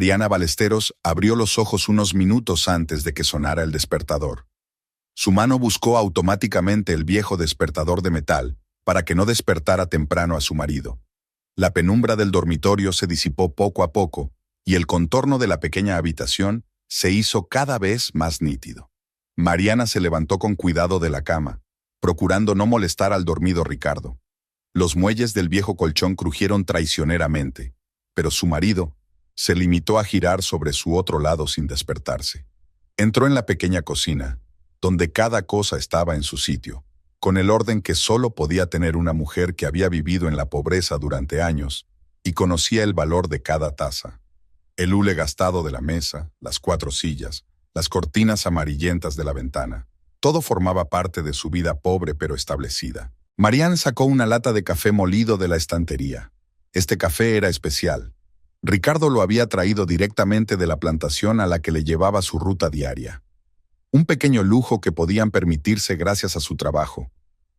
Mariana Ballesteros abrió los ojos unos minutos antes de que sonara el despertador. Su mano buscó automáticamente el viejo despertador de metal para que no despertara temprano a su marido. La penumbra del dormitorio se disipó poco a poco y el contorno de la pequeña habitación se hizo cada vez más nítido. Mariana se levantó con cuidado de la cama, procurando no molestar al dormido Ricardo. Los muelles del viejo colchón crujieron traicioneramente, pero su marido se limitó a girar sobre su otro lado sin despertarse. Entró en la pequeña cocina, donde cada cosa estaba en su sitio, con el orden que solo podía tener una mujer que había vivido en la pobreza durante años y conocía el valor de cada taza. El hule gastado de la mesa, las 4 sillas, las cortinas amarillentas de la ventana, todo formaba parte de su vida pobre pero establecida. Marianne sacó una lata de café molido de la estantería. Este café era especial. Ricardo lo había traído directamente de la plantación a la que le llevaba su ruta diaria. Un pequeño lujo que podían permitirse gracias a su trabajo.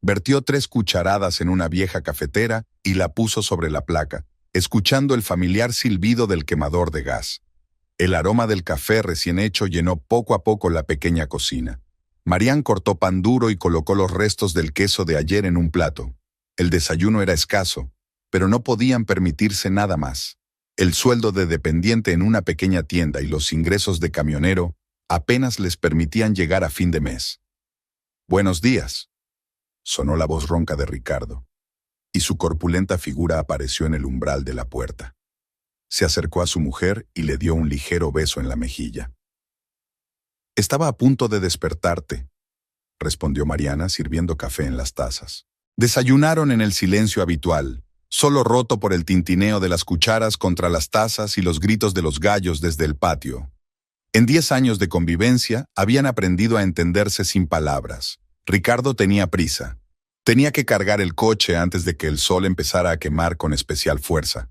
Vertió 3 cucharadas en una vieja cafetera y la puso sobre la placa, escuchando el familiar silbido del quemador de gas. El aroma del café recién hecho llenó poco a poco la pequeña cocina. Marianne cortó pan duro y colocó los restos del queso de ayer en un plato. El desayuno era escaso, pero no podían permitirse nada más. El sueldo de dependiente en una pequeña tienda y los ingresos de camionero apenas les permitían llegar a fin de mes. «Buenos días», sonó la voz ronca de Ricardo, y su corpulenta figura apareció en el umbral de la puerta. Se acercó a su mujer y le dio un ligero beso en la mejilla. «Estaba a punto de despertarte», respondió Mariana sirviendo café en las tazas. Desayunaron en el silencio habitual, solo roto por el tintineo de las cucharas contra las tazas y los gritos de los gallos desde el patio. En 10 años de convivencia, habían aprendido a entenderse sin palabras. Ricardo tenía prisa. Tenía que cargar el coche antes de que el sol empezara a quemar con especial fuerza.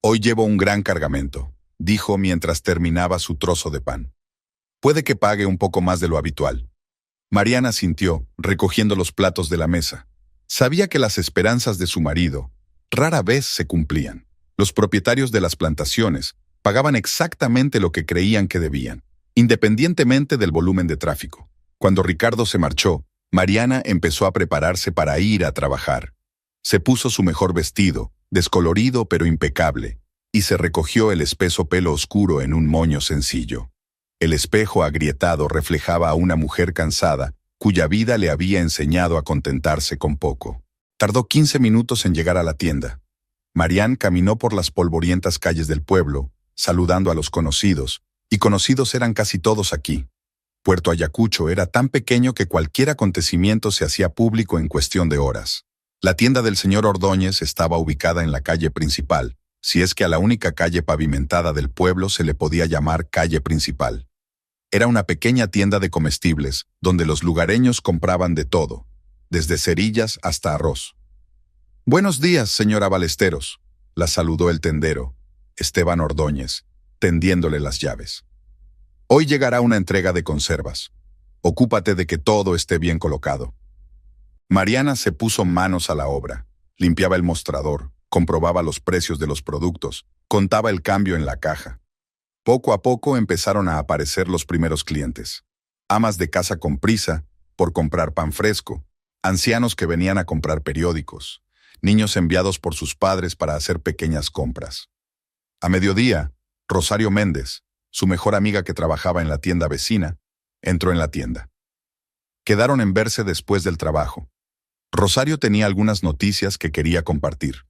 «Hoy llevo un gran cargamento», dijo mientras terminaba su trozo de pan. «Puede que pague un poco más de lo habitual». Mariana sintió, recogiendo los platos de la mesa. Sabía que las esperanzas de su marido rara vez se cumplían. Los propietarios de las plantaciones pagaban exactamente lo que creían que debían, independientemente del volumen de tráfico. Cuando Ricardo se marchó, Mariana empezó a prepararse para ir a trabajar. Se puso su mejor vestido, descolorido pero impecable, y se recogió el espeso pelo oscuro en un moño sencillo. El espejo agrietado reflejaba a una mujer cansada, cuya vida le había enseñado a contentarse con poco. Tardó 15 minutos en llegar a la tienda. Marianne caminó por las polvorientas calles del pueblo, saludando a los conocidos, y conocidos eran casi todos aquí. Puerto Ayacucho era tan pequeño que cualquier acontecimiento se hacía público en cuestión de horas. La tienda del señor Ordóñez estaba ubicada en la calle principal, si es que a la única calle pavimentada del pueblo se le podía llamar calle principal. Era una pequeña tienda de comestibles, donde los lugareños compraban de todo, desde cerillas hasta arroz. «Buenos días, señora Ballesteros», la saludó el tendero, Esteban Ordóñez, tendiéndole las llaves. «Hoy llegará una entrega de conservas. Ocúpate de que todo esté bien colocado». Mariana se puso manos a la obra, limpiaba el mostrador, comprobaba los precios de los productos, contaba el cambio en la caja. Poco a poco empezaron a aparecer los primeros clientes. Amas de casa con prisa por comprar pan fresco, ancianos que venían a comprar periódicos, niños enviados por sus padres para hacer pequeñas compras. A mediodía, Rosario Méndez, su mejor amiga que trabajaba en la tienda vecina, entró en la tienda. Quedaron en verse después del trabajo. Rosario tenía algunas noticias que quería compartir.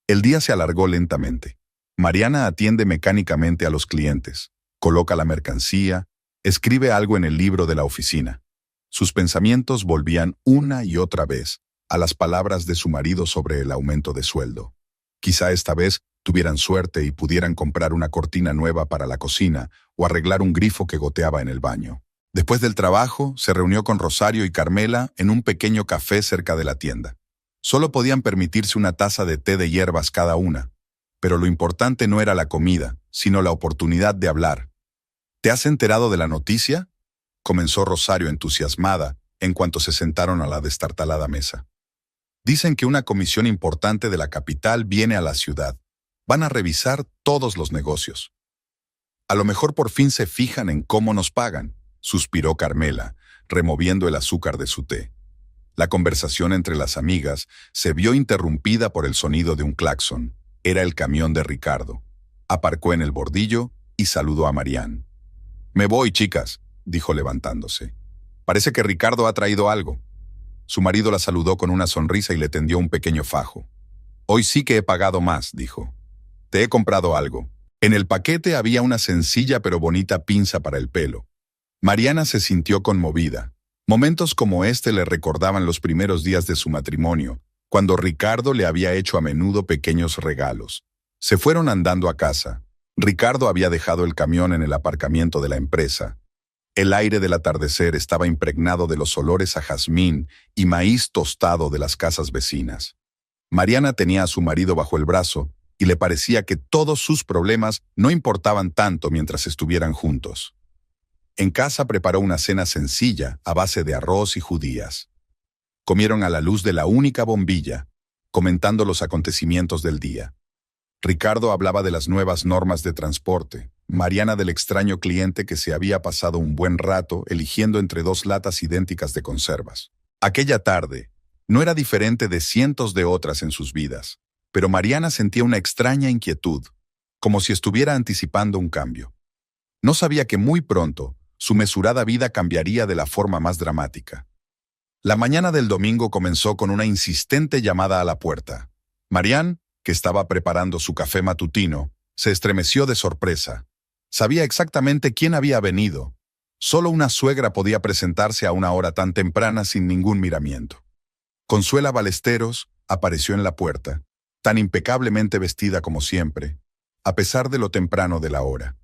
El día se alargó lentamente. Mariana atiende mecánicamente a los clientes, coloca la mercancía, escribe algo en el libro de la oficina. Sus pensamientos volvían una y otra vez a las palabras de su marido sobre el aumento de sueldo. Quizá esta vez tuvieran suerte y pudieran comprar una cortina nueva para la cocina o arreglar un grifo que goteaba en el baño. Después del trabajo, se reunió con Rosario y Carmela en un pequeño café cerca de la tienda. Solo podían permitirse una taza de té de hierbas cada una, pero lo importante no era la comida, sino la oportunidad de hablar. ¿Te has enterado de la noticia?, comenzó Rosario entusiasmada en cuanto se sentaron a la destartalada mesa. Dicen que una comisión importante de la capital viene a la ciudad. Van a revisar todos los negocios. A lo mejor por fin se fijan en cómo nos pagan, suspiró Carmela, removiendo el azúcar de su té. La conversación entre las amigas se vio interrumpida por el sonido de un claxon. Era el camión de Ricardo. Aparcó en el bordillo y saludó a Marianne. «Me voy, chicas», dijo levantándose. «Parece que Ricardo ha traído algo». Su marido la saludó con una sonrisa y le tendió un pequeño fajo. «Hoy sí que he pagado más», dijo. «Te he comprado algo». En el paquete había una sencilla pero bonita pinza para el pelo. Mariana se sintió conmovida. Momentos como este le recordaban los primeros días de su matrimonio, cuando Ricardo le había hecho a menudo pequeños regalos. Se fueron andando a casa. Ricardo había dejado el camión en el aparcamiento de la empresa. El aire del atardecer estaba impregnado de los olores a jazmín y maíz tostado de las casas vecinas. Mariana tenía a su marido bajo el brazo y le parecía que todos sus problemas no importaban tanto mientras estuvieran juntos. En casa preparó una cena sencilla a base de arroz y judías. Comieron a la luz de la única bombilla, comentando los acontecimientos del día. Ricardo hablaba de las nuevas normas de transporte, Mariana del extraño cliente que se había pasado un buen rato eligiendo entre 2 latas idénticas de conservas. Aquella tarde no era diferente de cientos de otras en sus vidas, pero Mariana sentía una extraña inquietud, como si estuviera anticipando un cambio. No sabía que muy pronto su mesurada vida cambiaría de la forma más dramática. La mañana del domingo comenzó con una insistente llamada a la puerta. Marianne, que estaba preparando su café matutino, se estremeció de sorpresa. Sabía exactamente quién había venido. Solo una suegra podía presentarse a una hora tan temprana sin ningún miramiento. Consuela Ballesteros apareció en la puerta, tan impecablemente vestida como siempre, a pesar de lo temprano de la hora.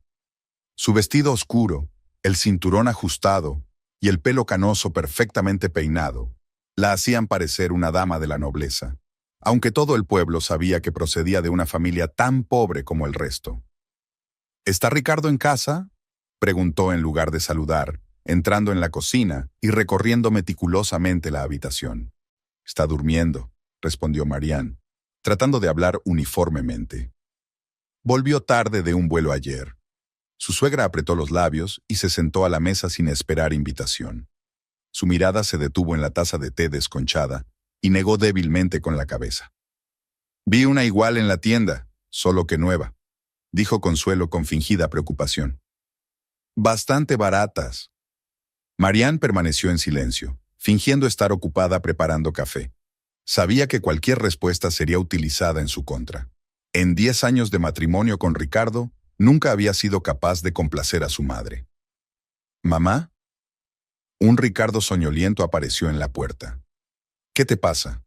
Su vestido oscuro, el cinturón ajustado y el pelo canoso perfectamente peinado la hacían parecer una dama de la nobleza, aunque todo el pueblo sabía que procedía de una familia tan pobre como el resto. ¿Está Ricardo en casa?, preguntó en lugar de saludar, entrando en la cocina y recorriendo meticulosamente la habitación. «Está durmiendo», respondió Marianne, tratando de hablar uniformemente. Volvió tarde de un vuelo ayer. Su suegra apretó los labios y se sentó a la mesa sin esperar invitación. Su mirada se detuvo en la taza de té desconchada y negó débilmente con la cabeza. «Vi una igual en la tienda, solo que nueva», dijo Consuelo con fingida preocupación. «Bastante baratas». Marianne permaneció en silencio, fingiendo estar ocupada preparando café. Sabía que cualquier respuesta sería utilizada en su contra. En 10 años de matrimonio con Ricardo, nunca había sido capaz de complacer a su madre. «¿Mamá?» Un Ricardo soñoliento apareció en la puerta. «¿Qué te pasa?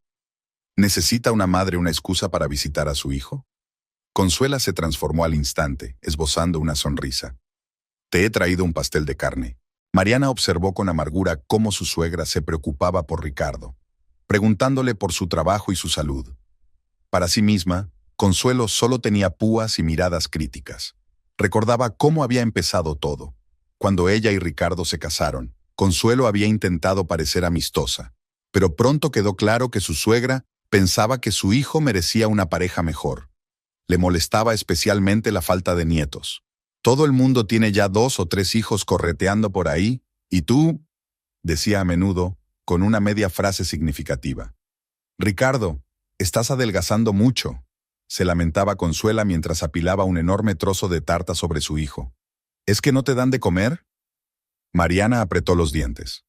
¿Necesita una madre una excusa para visitar a su hijo?» Consuela se transformó al instante, esbozando una sonrisa. «Te he traído un pastel de carne». Mariana observó con amargura cómo su suegra se preocupaba por Ricardo, preguntándole por su trabajo y su salud. Para sí misma, Consuelo solo tenía púas y miradas críticas. Recordaba cómo había empezado todo. Cuando ella y Ricardo se casaron, Consuelo había intentado parecer amistosa, pero pronto quedó claro que su suegra pensaba que su hijo merecía una pareja mejor. Le molestaba especialmente la falta de nietos. «Todo el mundo tiene ya 2 o 3 hijos correteando por ahí, y tú», decía a menudo, con una media frase significativa. «Ricardo, estás adelgazando mucho», se lamentaba Consuela mientras apilaba un enorme trozo de tarta sobre su hijo. «¿Es que no te dan de comer?» Mariana apretó los dientes.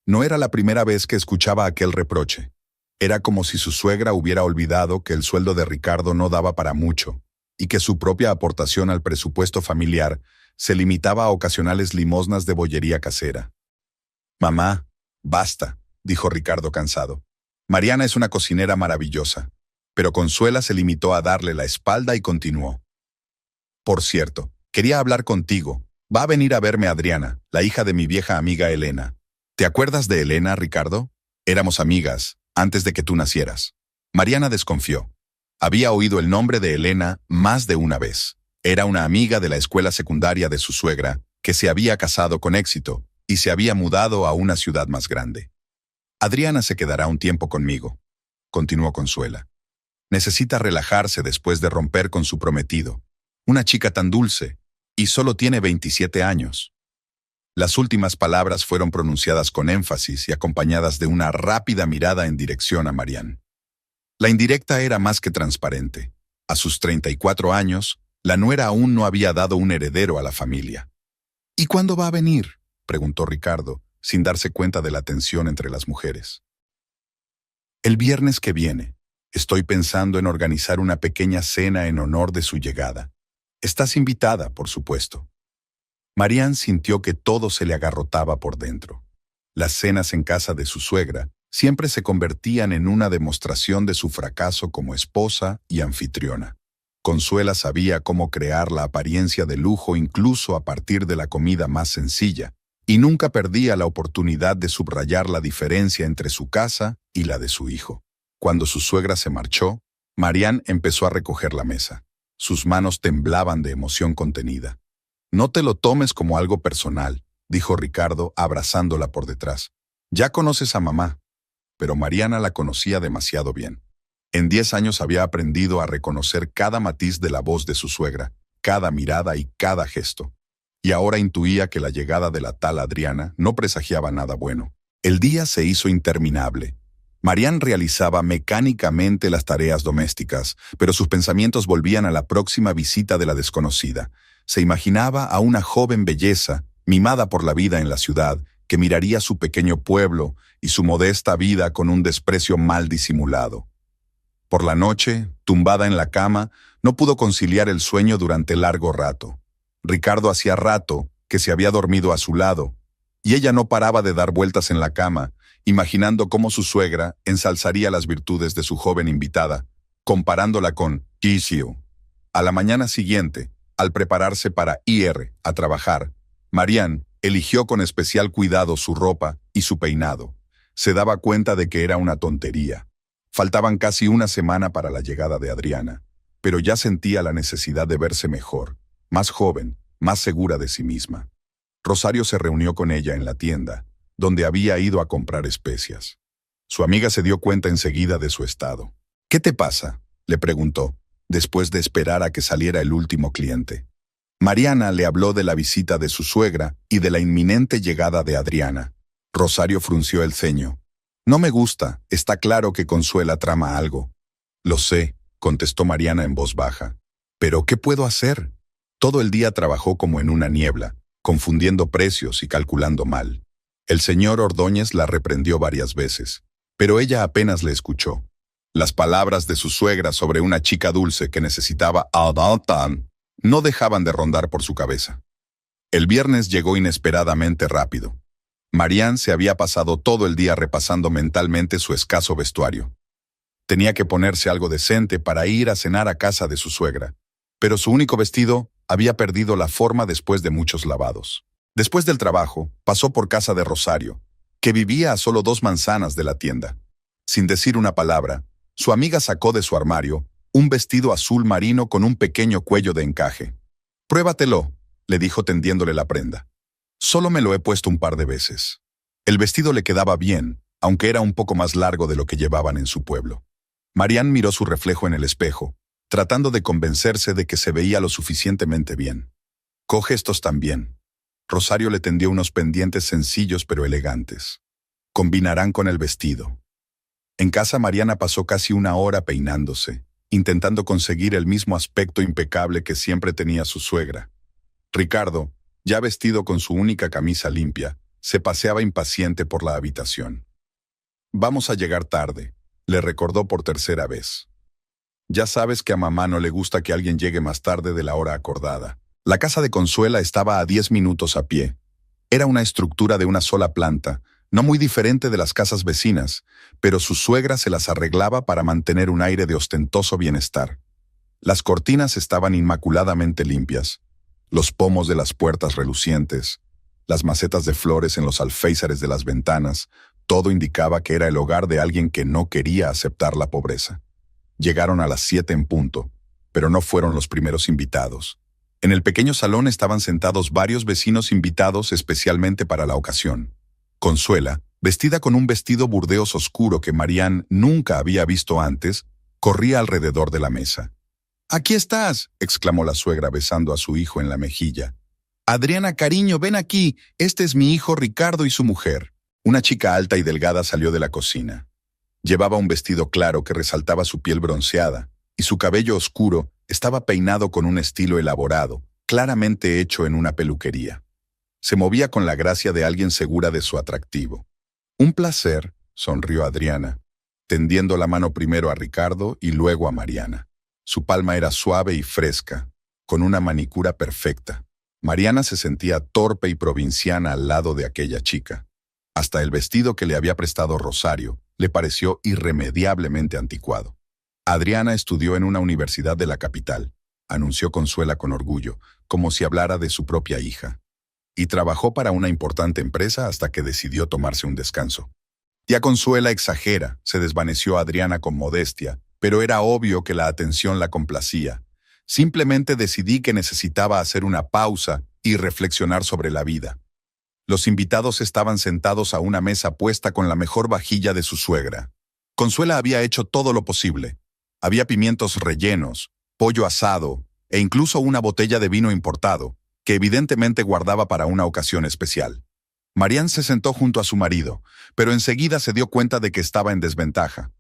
No era la primera vez que escuchaba aquel reproche. Era como si su suegra hubiera olvidado que el sueldo de Ricardo no daba para mucho, y que su propia aportación al presupuesto familiar se limitaba a ocasionales limosnas de bollería casera. «Mamá, basta», dijo Ricardo cansado. «Mariana es una cocinera maravillosa». Pero Consuela se limitó a darle la espalda y continuó. «Por cierto, quería hablar contigo. Va a venir a verme Adriana, la hija de mi vieja amiga Elena. ¿Te acuerdas de Elena, Ricardo? Éramos amigas, antes de que tú nacieras». Mariana desconfió. Había oído el nombre de Elena más de una vez. Era una amiga de la escuela secundaria de su suegra, que se había casado con éxito y se había mudado a una ciudad más grande. «Adriana se quedará un tiempo conmigo», continuó Consuela. «Necesita relajarse después de romper con su prometido. Una chica tan dulce, Y solo tiene 27 años. Las últimas palabras fueron pronunciadas con énfasis y acompañadas de una rápida mirada en dirección a Marianne. La indirecta era más que transparente. A sus 34 años, la nuera aún no había dado un heredero a la familia. ¿Y cuándo va a venir?, preguntó Ricardo, sin darse cuenta de la tensión entre las mujeres. El viernes que viene. Estoy pensando en organizar una pequeña cena en honor de su llegada. Estás invitada, por supuesto. Marianne sintió que todo se le agarrotaba por dentro. Las cenas en casa de su suegra siempre se convertían en una demostración de su fracaso como esposa y anfitriona. Consuela sabía cómo crear la apariencia de lujo incluso a partir de la comida más sencilla, y nunca perdía la oportunidad de subrayar la diferencia entre su casa y la de su hijo. Cuando su suegra se marchó, Marianne empezó a recoger la mesa. Sus manos temblaban de emoción contenida. «No te lo tomes como algo personal», dijo Ricardo, abrazándola por detrás. «Ya conoces a mamá». Pero Mariana la conocía demasiado bien. En 10 años había aprendido a reconocer cada matiz de la voz de su suegra, cada mirada y cada gesto. Y ahora intuía que la llegada de la tal Adriana no presagiaba nada bueno. El día se hizo interminable. Marianne realizaba mecánicamente las tareas domésticas, pero sus pensamientos volvían a la próxima visita de la desconocida. Se imaginaba a una joven belleza, mimada por la vida en la ciudad, que miraría su pequeño pueblo y su modesta vida con un desprecio mal disimulado. Por la noche, tumbada en la cama, no pudo conciliar el sueño durante largo rato. Ricardo hacía rato que se había dormido a su lado, y ella no paraba de dar vueltas en la cama, imaginando cómo su suegra ensalzaría las virtudes de su joven invitada, comparándola con Gisio. A la mañana siguiente, al prepararse para ir a trabajar, Marianne eligió con especial cuidado su ropa y su peinado. Se daba cuenta de que era una tontería. Faltaban casi una semana para la llegada de Adriana, pero ya sentía la necesidad de verse mejor, más joven, más segura de sí misma. Rosario se reunió con ella en la tienda, donde había ido a comprar especias. Su amiga se dio cuenta enseguida de su estado. «¿Qué te pasa?», le preguntó, después de esperar a que saliera el último cliente. Mariana le habló de la visita de su suegra y de la inminente llegada de Adriana. Rosario frunció el ceño. «No me gusta, está claro que Consuela trama algo». «Lo sé», contestó Mariana en voz baja. «¿Pero qué puedo hacer?». Todo el día trabajó como en una niebla, confundiendo precios y calculando mal. El señor Ordóñez la reprendió varias veces, pero ella apenas le escuchó. Las palabras de su suegra sobre una chica dulce que necesitaba adoptan no dejaban de rondar por su cabeza. El viernes llegó inesperadamente rápido. Marianne se había pasado todo el día repasando mentalmente su escaso vestuario. Tenía que ponerse algo decente para ir a cenar a casa de su suegra, pero su único vestido había perdido la forma después de muchos lavados. Después del trabajo, pasó por casa de Rosario, que vivía a solo 2 manzanas de la tienda. Sin decir una palabra, su amiga sacó de su armario un vestido azul marino con un pequeño cuello de encaje. «Pruébatelo», le dijo tendiéndole la prenda. «Solo me lo he puesto un par de veces». El vestido le quedaba bien, aunque era un poco más largo de lo que llevaban en su pueblo. Marianne miró su reflejo en el espejo, tratando de convencerse de que se veía lo suficientemente bien. «Coge estos también». Rosario le tendió unos pendientes sencillos pero elegantes. «Combinarán con el vestido». En casa Mariana pasó casi una hora peinándose, intentando conseguir el mismo aspecto impecable que siempre tenía su suegra. Ricardo, ya vestido con su única camisa limpia, se paseaba impaciente por la habitación. «Vamos a llegar tarde», le recordó por tercera vez. «Ya sabes que a mamá no le gusta que alguien llegue más tarde de la hora acordada». La casa de Consuela estaba a 10 minutos a pie. Era una estructura de una sola planta, no muy diferente de las casas vecinas, pero su suegra se las arreglaba para mantener un aire de ostentoso bienestar. Las cortinas estaban inmaculadamente limpias, los pomos de las puertas relucientes, las macetas de flores en los alféizares de las ventanas, todo indicaba que era el hogar de alguien que no quería aceptar la pobreza. Llegaron a las 7 en punto, pero no fueron los primeros invitados. En el pequeño salón estaban sentados varios vecinos invitados especialmente para la ocasión. Consuela, vestida con un vestido burdeos oscuro que Marianne nunca había visto antes, corría alrededor de la mesa. «Aquí estás», exclamó la suegra besando a su hijo en la mejilla. «Adriana, cariño, ven aquí. Este es mi hijo Ricardo y su mujer». Una chica alta y delgada salió de la cocina. Llevaba un vestido claro que resaltaba su piel bronceada, y su cabello oscuro estaba peinado con un estilo elaborado, claramente hecho en una peluquería. Se movía con la gracia de alguien segura de su atractivo. «Un placer», sonrió Adriana, tendiendo la mano primero a Ricardo y luego a Mariana. Su palma era suave y fresca, con una manicura perfecta. Mariana se sentía torpe y provinciana al lado de aquella chica. Hasta el vestido que le había prestado Rosario le pareció irremediablemente anticuado. Adriana estudió en una universidad de la capital, anunció Consuela con orgullo, como si hablara de su propia hija. Y trabajó para una importante empresa hasta que decidió tomarse un descanso. Tía Consuela exagera, se desvaneció Adriana con modestia, pero era obvio que la atención la complacía. Simplemente decidí que necesitaba hacer una pausa y reflexionar sobre la vida. Los invitados estaban sentados a una mesa puesta con la mejor vajilla de su suegra. Consuela había hecho todo lo posible. Había pimientos rellenos, pollo asado e incluso una botella de vino importado, que evidentemente guardaba para una ocasión especial. Marián se sentó junto a su marido, pero enseguida se dio cuenta de que estaba en desventaja.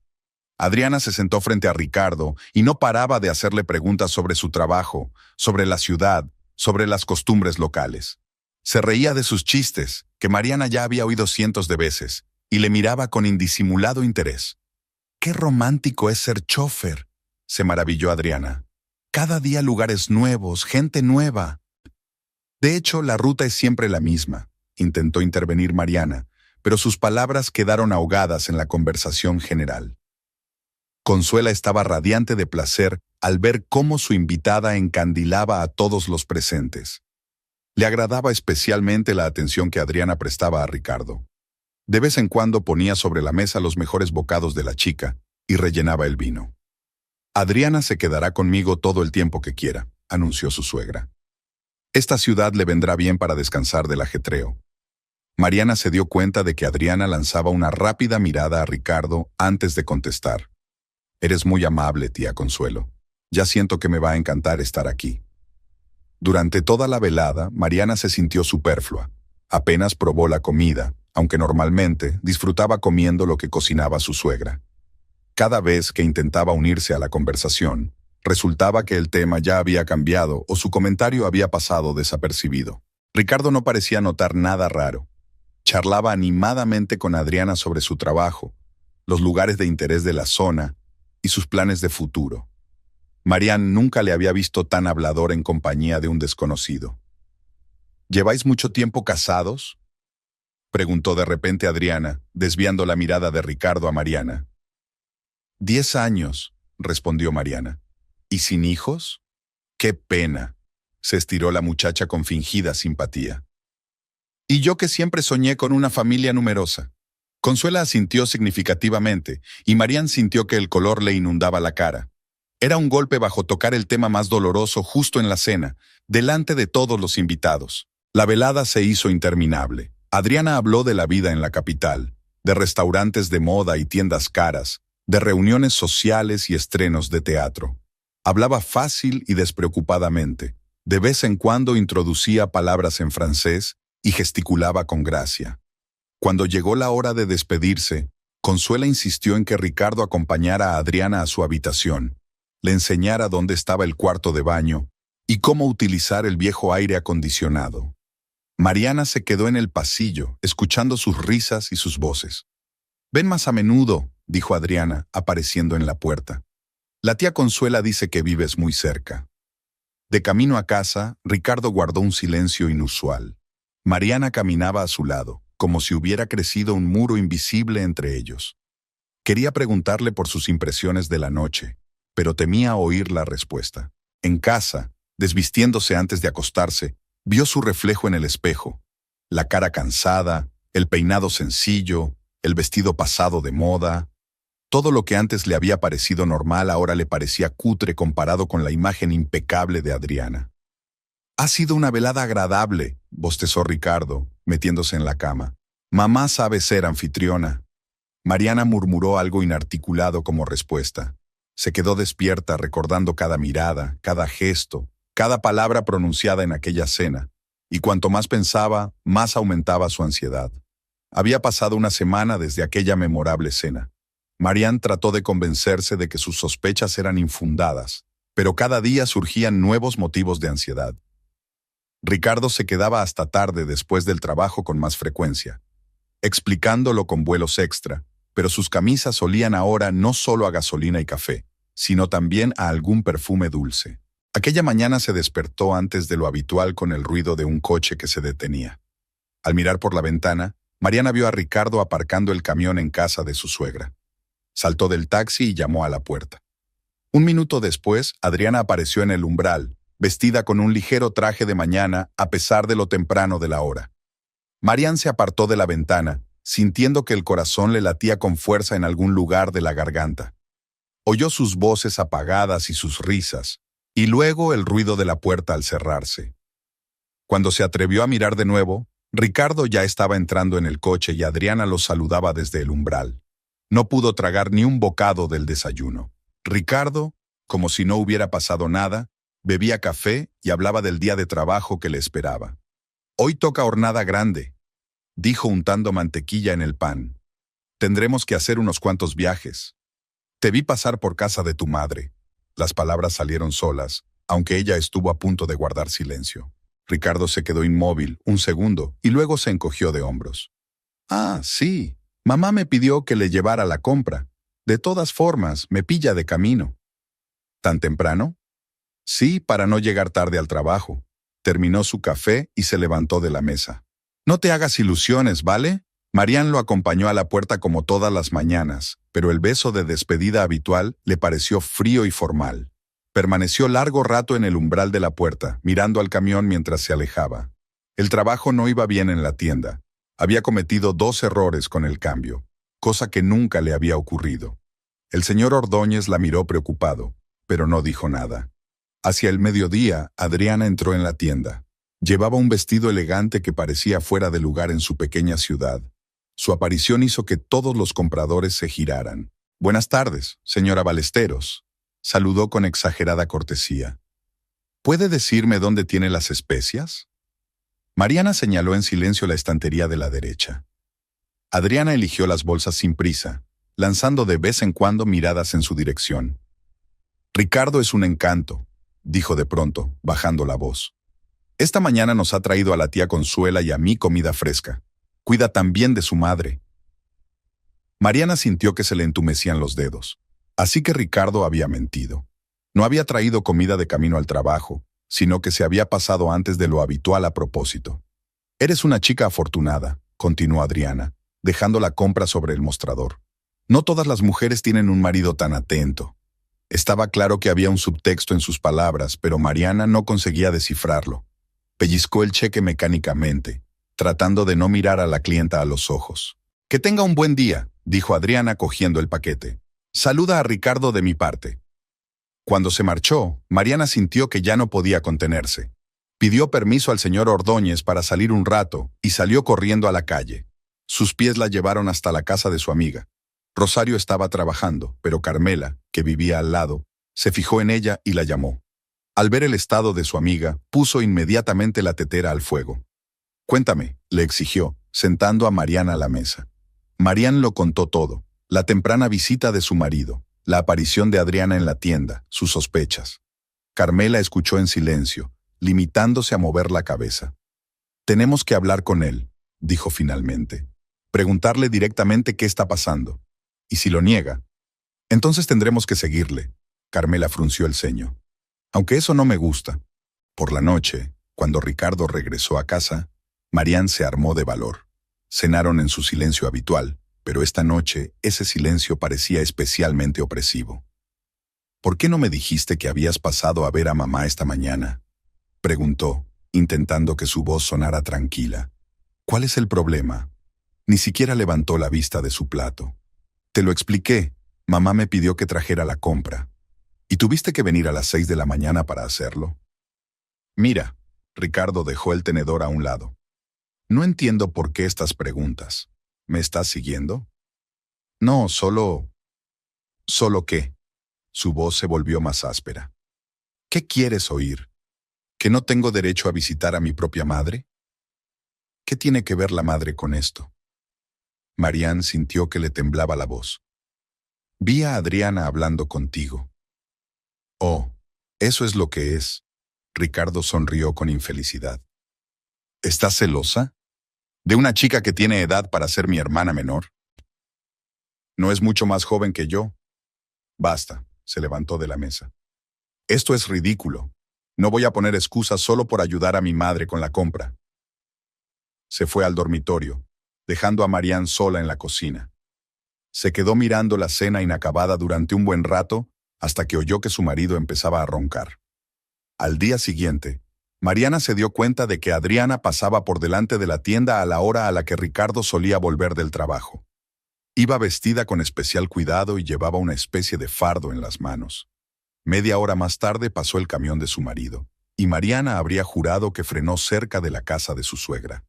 Adriana se sentó frente a Ricardo y no paraba de hacerle preguntas sobre su trabajo, sobre la ciudad, sobre las costumbres locales. Se reía de sus chistes, que Mariana ya había oído cientos de veces, y le miraba con indisimulado interés. «Qué romántico es ser chofer», se maravilló Adriana. «Cada día lugares nuevos, gente nueva». «De hecho, la ruta es siempre la misma», intentó intervenir Mariana, pero sus palabras quedaron ahogadas en la conversación general. Consuela estaba radiante de placer al ver cómo su invitada encandilaba a todos los presentes. Le agradaba especialmente la atención que Adriana prestaba a Ricardo. De vez en cuando ponía sobre la mesa los mejores bocados de la chica y rellenaba el vino. «Adriana se quedará conmigo todo el tiempo que quiera», anunció su suegra. «Esta ciudad le vendrá bien para descansar del ajetreo». Mariana se dio cuenta de que Adriana lanzaba una rápida mirada a Ricardo antes de contestar. «Eres muy amable, tía Consuelo. Ya siento que me va a encantar estar aquí». Durante toda la velada, Mariana se sintió superflua. Apenas probó la comida, aunque normalmente disfrutaba comiendo lo que cocinaba su suegra. Cada vez que intentaba unirse a la conversación, resultaba que el tema ya había cambiado o su comentario había pasado desapercibido. Ricardo no parecía notar nada raro. Charlaba animadamente con Adriana sobre su trabajo, los lugares de interés de la zona y sus planes de futuro. Marián nunca le había visto tan hablador en compañía de un desconocido. «¿Lleváis mucho tiempo casados?», preguntó de repente Adriana, desviando la mirada de Ricardo a Mariana. 10 años, respondió Mariana. «¿Y sin hijos?». «Qué pena», se estiró la muchacha con fingida simpatía. «Y yo que siempre soñé con una familia numerosa». Consuela asintió significativamente, y Marián sintió que el color le inundaba la cara. Era un golpe bajo tocar el tema más doloroso justo en la cena, delante de todos los invitados. La velada se hizo interminable. Adriana habló de la vida en la capital, de restaurantes de moda y tiendas caras, de reuniones sociales y estrenos de teatro. Hablaba fácil y despreocupadamente. De vez en cuando introducía palabras en francés y gesticulaba con gracia. Cuando llegó la hora de despedirse, Consuela insistió en que Ricardo acompañara a Adriana a su habitación, le enseñara dónde estaba el cuarto de baño y cómo utilizar el viejo aire acondicionado. Mariana se quedó en el pasillo, escuchando sus risas y sus voces. «Ven más a menudo», dijo Adriana, apareciendo en la puerta. «La tía Consuela dice que vives muy cerca». De camino a casa, Ricardo guardó un silencio inusual. Mariana caminaba a su lado, como si hubiera crecido un muro invisible entre ellos. Quería preguntarle por sus impresiones de la noche, pero temía oír la respuesta. En casa, desvistiéndose antes de acostarse, vio su reflejo en el espejo. La cara cansada, el peinado sencillo, el vestido pasado de moda. Todo lo que antes le había parecido normal ahora le parecía cutre comparado con la imagen impecable de Adriana. «Ha sido una velada agradable», bostezó Ricardo, metiéndose en la cama. «Mamá sabe ser anfitriona». Mariana murmuró algo inarticulado como respuesta. Se quedó despierta recordando cada mirada, cada gesto, cada palabra pronunciada en aquella cena, y cuanto más pensaba, más aumentaba su ansiedad. Había pasado una semana desde aquella memorable cena. Marianne trató de convencerse de que sus sospechas eran infundadas, pero cada día surgían nuevos motivos de ansiedad. Ricardo se quedaba hasta tarde después del trabajo con más frecuencia, explicándolo con vuelos extra, pero sus camisas olían ahora no solo a gasolina y café, sino también a algún perfume dulce. Aquella mañana se despertó antes de lo habitual con el ruido de un coche que se detenía. Al mirar por la ventana, Mariana vio a Ricardo aparcando el camión en casa de su suegra. Saltó del taxi y llamó a la puerta. Un minuto después, Adriana apareció en el umbral, vestida con un ligero traje de mañana a pesar de lo temprano de la hora. Marianne se apartó de la ventana, sintiendo que el corazón le latía con fuerza en algún lugar de la garganta. Oyó sus voces apagadas y sus risas, y luego el ruido de la puerta al cerrarse. Cuando se atrevió a mirar de nuevo, Ricardo ya estaba entrando en el coche y Adriana los saludaba desde el umbral. No pudo tragar ni un bocado del desayuno. Ricardo, como si no hubiera pasado nada, bebía café y hablaba del día de trabajo que le esperaba. «Hoy toca hornada grande», dijo untando mantequilla en el pan. «Tendremos que hacer unos cuantos viajes. Te vi pasar por casa de tu madre». Las palabras salieron solas, aunque ella estuvo a punto de guardar silencio. Ricardo se quedó inmóvil un segundo y luego se encogió de hombros. «Ah, sí. Mamá me pidió que le llevara la compra. De todas formas, me pilla de camino». «¿Tan temprano?» «Sí, para no llegar tarde al trabajo». Terminó su café y se levantó de la mesa. «No te hagas ilusiones, ¿vale?» Marianne lo acompañó a la puerta como todas las mañanas, pero el beso de despedida habitual le pareció frío y formal. Permaneció largo rato en el umbral de la puerta, mirando al camión mientras se alejaba. El trabajo no iba bien en la tienda. Había cometido 2 errores con el cambio, cosa que nunca le había ocurrido. El señor Ordóñez la miró preocupado, pero no dijo nada. Hacia el mediodía, Adriana entró en la tienda. Llevaba un vestido elegante que parecía fuera de lugar en su pequeña ciudad. Su aparición hizo que todos los compradores se giraran. «Buenas tardes, señora Ballesteros», saludó con exagerada cortesía. «¿Puede decirme dónde tiene las especias?» Mariana señaló en silencio la estantería de la derecha. Adriana eligió las bolsas sin prisa, lanzando de vez en cuando miradas en su dirección. «Ricardo es un encanto», dijo de pronto, bajando la voz. «Esta mañana nos ha traído a la tía Consuela y a mí comida fresca. Cuida también de su madre». Mariana sintió que se le entumecían los dedos. Así que Ricardo había mentido. No había traído comida de camino al trabajo, sino que se había pasado antes de lo habitual a propósito. «Eres una chica afortunada», continuó Adriana, dejando la compra sobre el mostrador. «No todas las mujeres tienen un marido tan atento». Estaba claro que había un subtexto en sus palabras, pero Mariana no conseguía descifrarlo. Pellizcó el cheque mecánicamente, tratando de no mirar a la clienta a los ojos. «Que tenga un buen día», dijo Adriana cogiendo el paquete. «Saluda a Ricardo de mi parte». Cuando se marchó, Mariana sintió que ya no podía contenerse. Pidió permiso al señor Ordóñez para salir un rato y salió corriendo a la calle. Sus pies la llevaron hasta la casa de su amiga. Rosario estaba trabajando, pero Carmela, que vivía al lado, se fijó en ella y la llamó. Al ver el estado de su amiga, puso inmediatamente la tetera al fuego. «Cuéntame», le exigió, sentando a Mariana a la mesa. Marianne lo contó todo: la temprana visita de su marido, la aparición de Adriana en la tienda, sus sospechas. Carmela escuchó en silencio, limitándose a mover la cabeza. «Tenemos que hablar con él», dijo finalmente. «Preguntarle directamente qué está pasando. Y si lo niega, entonces tendremos que seguirle». Carmela frunció el ceño. «Aunque eso no me gusta». Por la noche, cuando Ricardo regresó a casa, Marianne se armó de valor. Cenaron en su silencio habitual, pero esta noche ese silencio parecía especialmente opresivo. «¿Por qué no me dijiste que habías pasado a ver a mamá esta mañana?», preguntó, intentando que su voz sonara tranquila. «¿Cuál es el problema?». Ni siquiera levantó la vista de su plato. «Te lo expliqué. Mamá me pidió que trajera la compra. ¿Y tuviste que venir a las 6 de la mañana para hacerlo?». «Mira», Ricardo dejó el tenedor a un lado. «No entiendo por qué estas preguntas. ¿Me estás siguiendo?». «No, solo...». «¿Solo qué?». Su voz se volvió más áspera. ¿Qué quieres oír? ¿Que no tengo derecho a visitar a mi propia madre? ¿Qué tiene que ver la madre con esto? Marianne sintió que le temblaba la voz. Vi a Adriana hablando contigo. Oh, eso es lo que es. Ricardo sonrió con infelicidad. ¿Estás celosa? ¿De una chica que tiene edad para ser mi hermana menor? No es mucho más joven que yo. Basta, se levantó de la mesa. Esto es ridículo. No voy a poner excusas solo por ayudar a mi madre con la compra. Se fue al dormitorio, dejando a Marianne sola en la cocina. Se quedó mirando la cena inacabada durante un buen rato hasta que oyó que su marido empezaba a roncar. Al día siguiente, Mariana se dio cuenta de que Adriana pasaba por delante de la tienda a la hora a la que Ricardo solía volver del trabajo. Iba vestida con especial cuidado y llevaba una especie de fardo en las manos. Media hora más tarde pasó el camión de su marido, y Mariana habría jurado que frenó cerca de la casa de su suegra.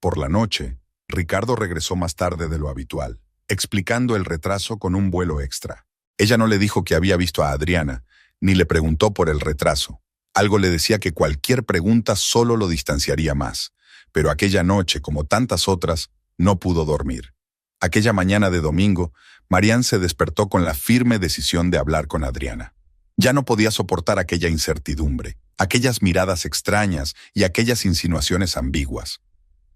Por la noche, Ricardo regresó más tarde de lo habitual, explicando el retraso con un vuelo extra. Ella no le dijo que había visto a Adriana, ni le preguntó por el retraso. Algo le decía que cualquier pregunta solo lo distanciaría más, pero aquella noche, como tantas otras, no pudo dormir. Aquella mañana de domingo, Marianne se despertó con la firme decisión de hablar con Adriana. Ya no podía soportar aquella incertidumbre, aquellas miradas extrañas y aquellas insinuaciones ambiguas.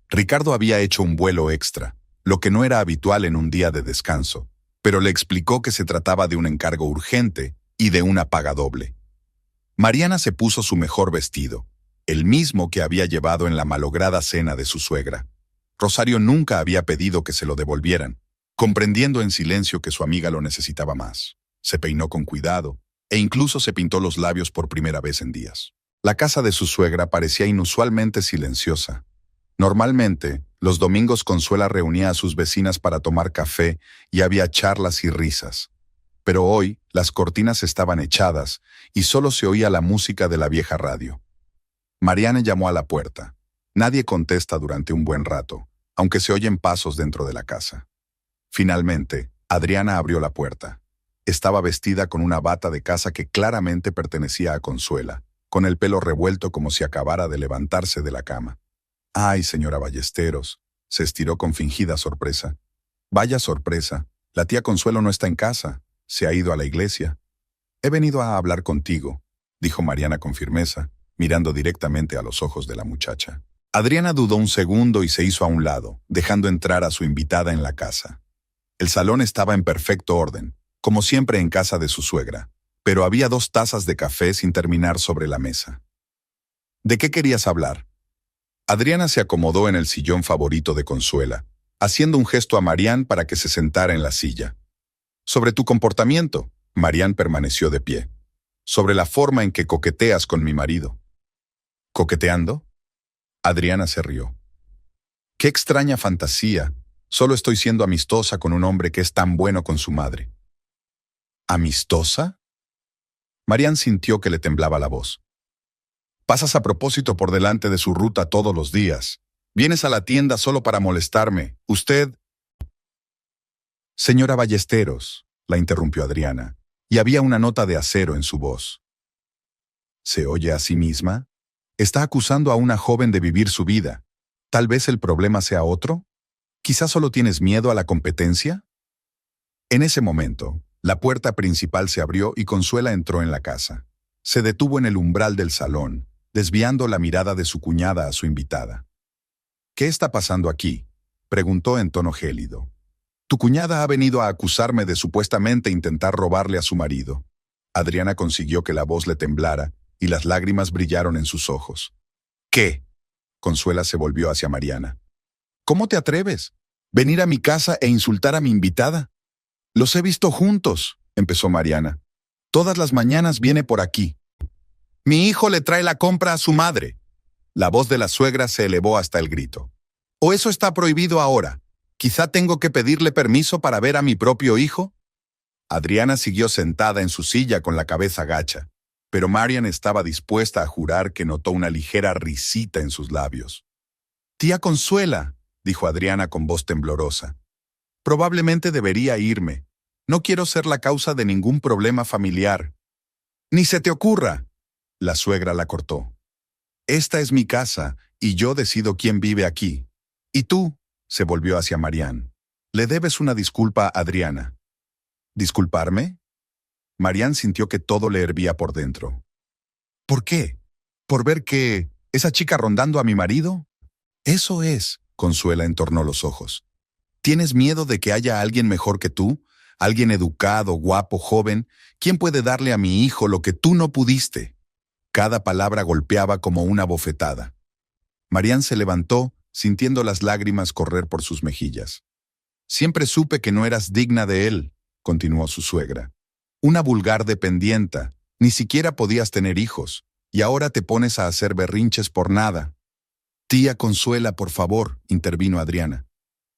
Ricardo había hecho un vuelo extra, lo que no era habitual en un día de descanso, pero le explicó que se trataba de un encargo urgente y de una paga doble. Mariana se puso su mejor vestido, el mismo que había llevado en la malograda cena de su suegra. Rosario nunca había pedido que se lo devolvieran, comprendiendo en silencio que su amiga lo necesitaba más. Se peinó con cuidado e incluso se pintó los labios por primera vez en días. La casa de su suegra parecía inusualmente silenciosa. Normalmente, los domingos Consuela reunía a sus vecinas para tomar café y había charlas y risas. Pero hoy, las cortinas estaban echadas y solo se oía la música de la vieja radio. Marianne llamó a la puerta. Nadie contesta durante un buen rato, aunque se oyen pasos dentro de la casa. Finalmente, Adriana abrió la puerta. Estaba vestida con una bata de casa que claramente pertenecía a Consuela, con el pelo revuelto como si acabara de levantarse de la cama. «Ay, señora Ballesteros», se estiró con fingida sorpresa. «Vaya sorpresa, la tía Consuelo no está en casa, se ha ido a la iglesia». «He venido a hablar contigo», dijo Mariana con firmeza, mirando directamente a los ojos de la muchacha. Adriana dudó un segundo y se hizo a un lado, dejando entrar a su invitada en la casa. El salón estaba en perfecto orden, como siempre en casa de su suegra, pero había 2 tazas de café sin terminar sobre la mesa. «¿De qué querías hablar?» Adriana se acomodó en el sillón favorito de Consuela, haciendo un gesto a Marianne para que se sentara en la silla. «Sobre tu comportamiento», Marianne permaneció de pie. «Sobre la forma en que coqueteas con mi marido». «¿Coqueteando?» Adriana se rió. «Qué extraña fantasía. Solo estoy siendo amistosa con un hombre que es tan bueno con su madre». ¿Amistosa? Marianne sintió que le temblaba la voz. «Pasas a propósito por delante de su ruta todos los días. Vienes a la tienda solo para molestarme. Usted...» «Señora Ballesteros», la interrumpió Adriana, y había una nota de acero en su voz. ¿Se oye a sí misma? Está acusando a una joven de vivir su vida. ¿Tal vez el problema sea otro? ¿Quizás solo tienes miedo a la competencia?» En ese momento, la puerta principal se abrió y Consuela entró en la casa. Se detuvo en el umbral del salón, desviando la mirada de su cuñada a su invitada. «¿Qué está pasando aquí?», preguntó en tono gélido. «Tu cuñada ha venido a acusarme de supuestamente intentar robarle a su marido». Adriana consiguió que la voz le temblara y las lágrimas brillaron en sus ojos. «¿Qué?», Consuela se volvió hacia Mariana. «¿Cómo te atreves? ¿Venir a mi casa e insultar a mi invitada?» «Los he visto juntos», empezó Mariana. «Todas las mañanas viene por aquí. Mi hijo le trae la compra a su madre». La voz de la suegra se elevó hasta el grito. «¿O eso está prohibido ahora? ¿Quizá tengo que pedirle permiso para ver a mi propio hijo?» Adriana siguió sentada en su silla con la cabeza gacha, pero Marianne estaba dispuesta a jurar que notó una ligera risita en sus labios. «Tía Consuela», dijo Adriana con voz temblorosa, «probablemente debería irme. No quiero ser la causa de ningún problema familiar. Ni se te ocurra. La suegra la cortó. Esta es mi casa y yo decido quién vive aquí. ¿Y tú? Se volvió hacia Marianne. Le debes una disculpa a Adriana. ¿Disculparme? Marianne sintió que todo le hervía por dentro. ¿Por qué? ¿Por ver que esa chica rondando a mi marido? Eso es, Consuela entornó los ojos. ¿Tienes miedo de que haya alguien mejor que tú? Alguien educado, guapo, joven. ¿Quién puede darle a mi hijo lo que tú no pudiste? Cada palabra golpeaba como una bofetada. Marianne se levantó, sintiendo las lágrimas correr por sus mejillas. Siempre supe que no eras digna de él, continuó su suegra. Una vulgar dependienta, ni siquiera podías tener hijos, y ahora te pones a hacer berrinches por nada. Tía Consuela, por favor, intervino Adriana.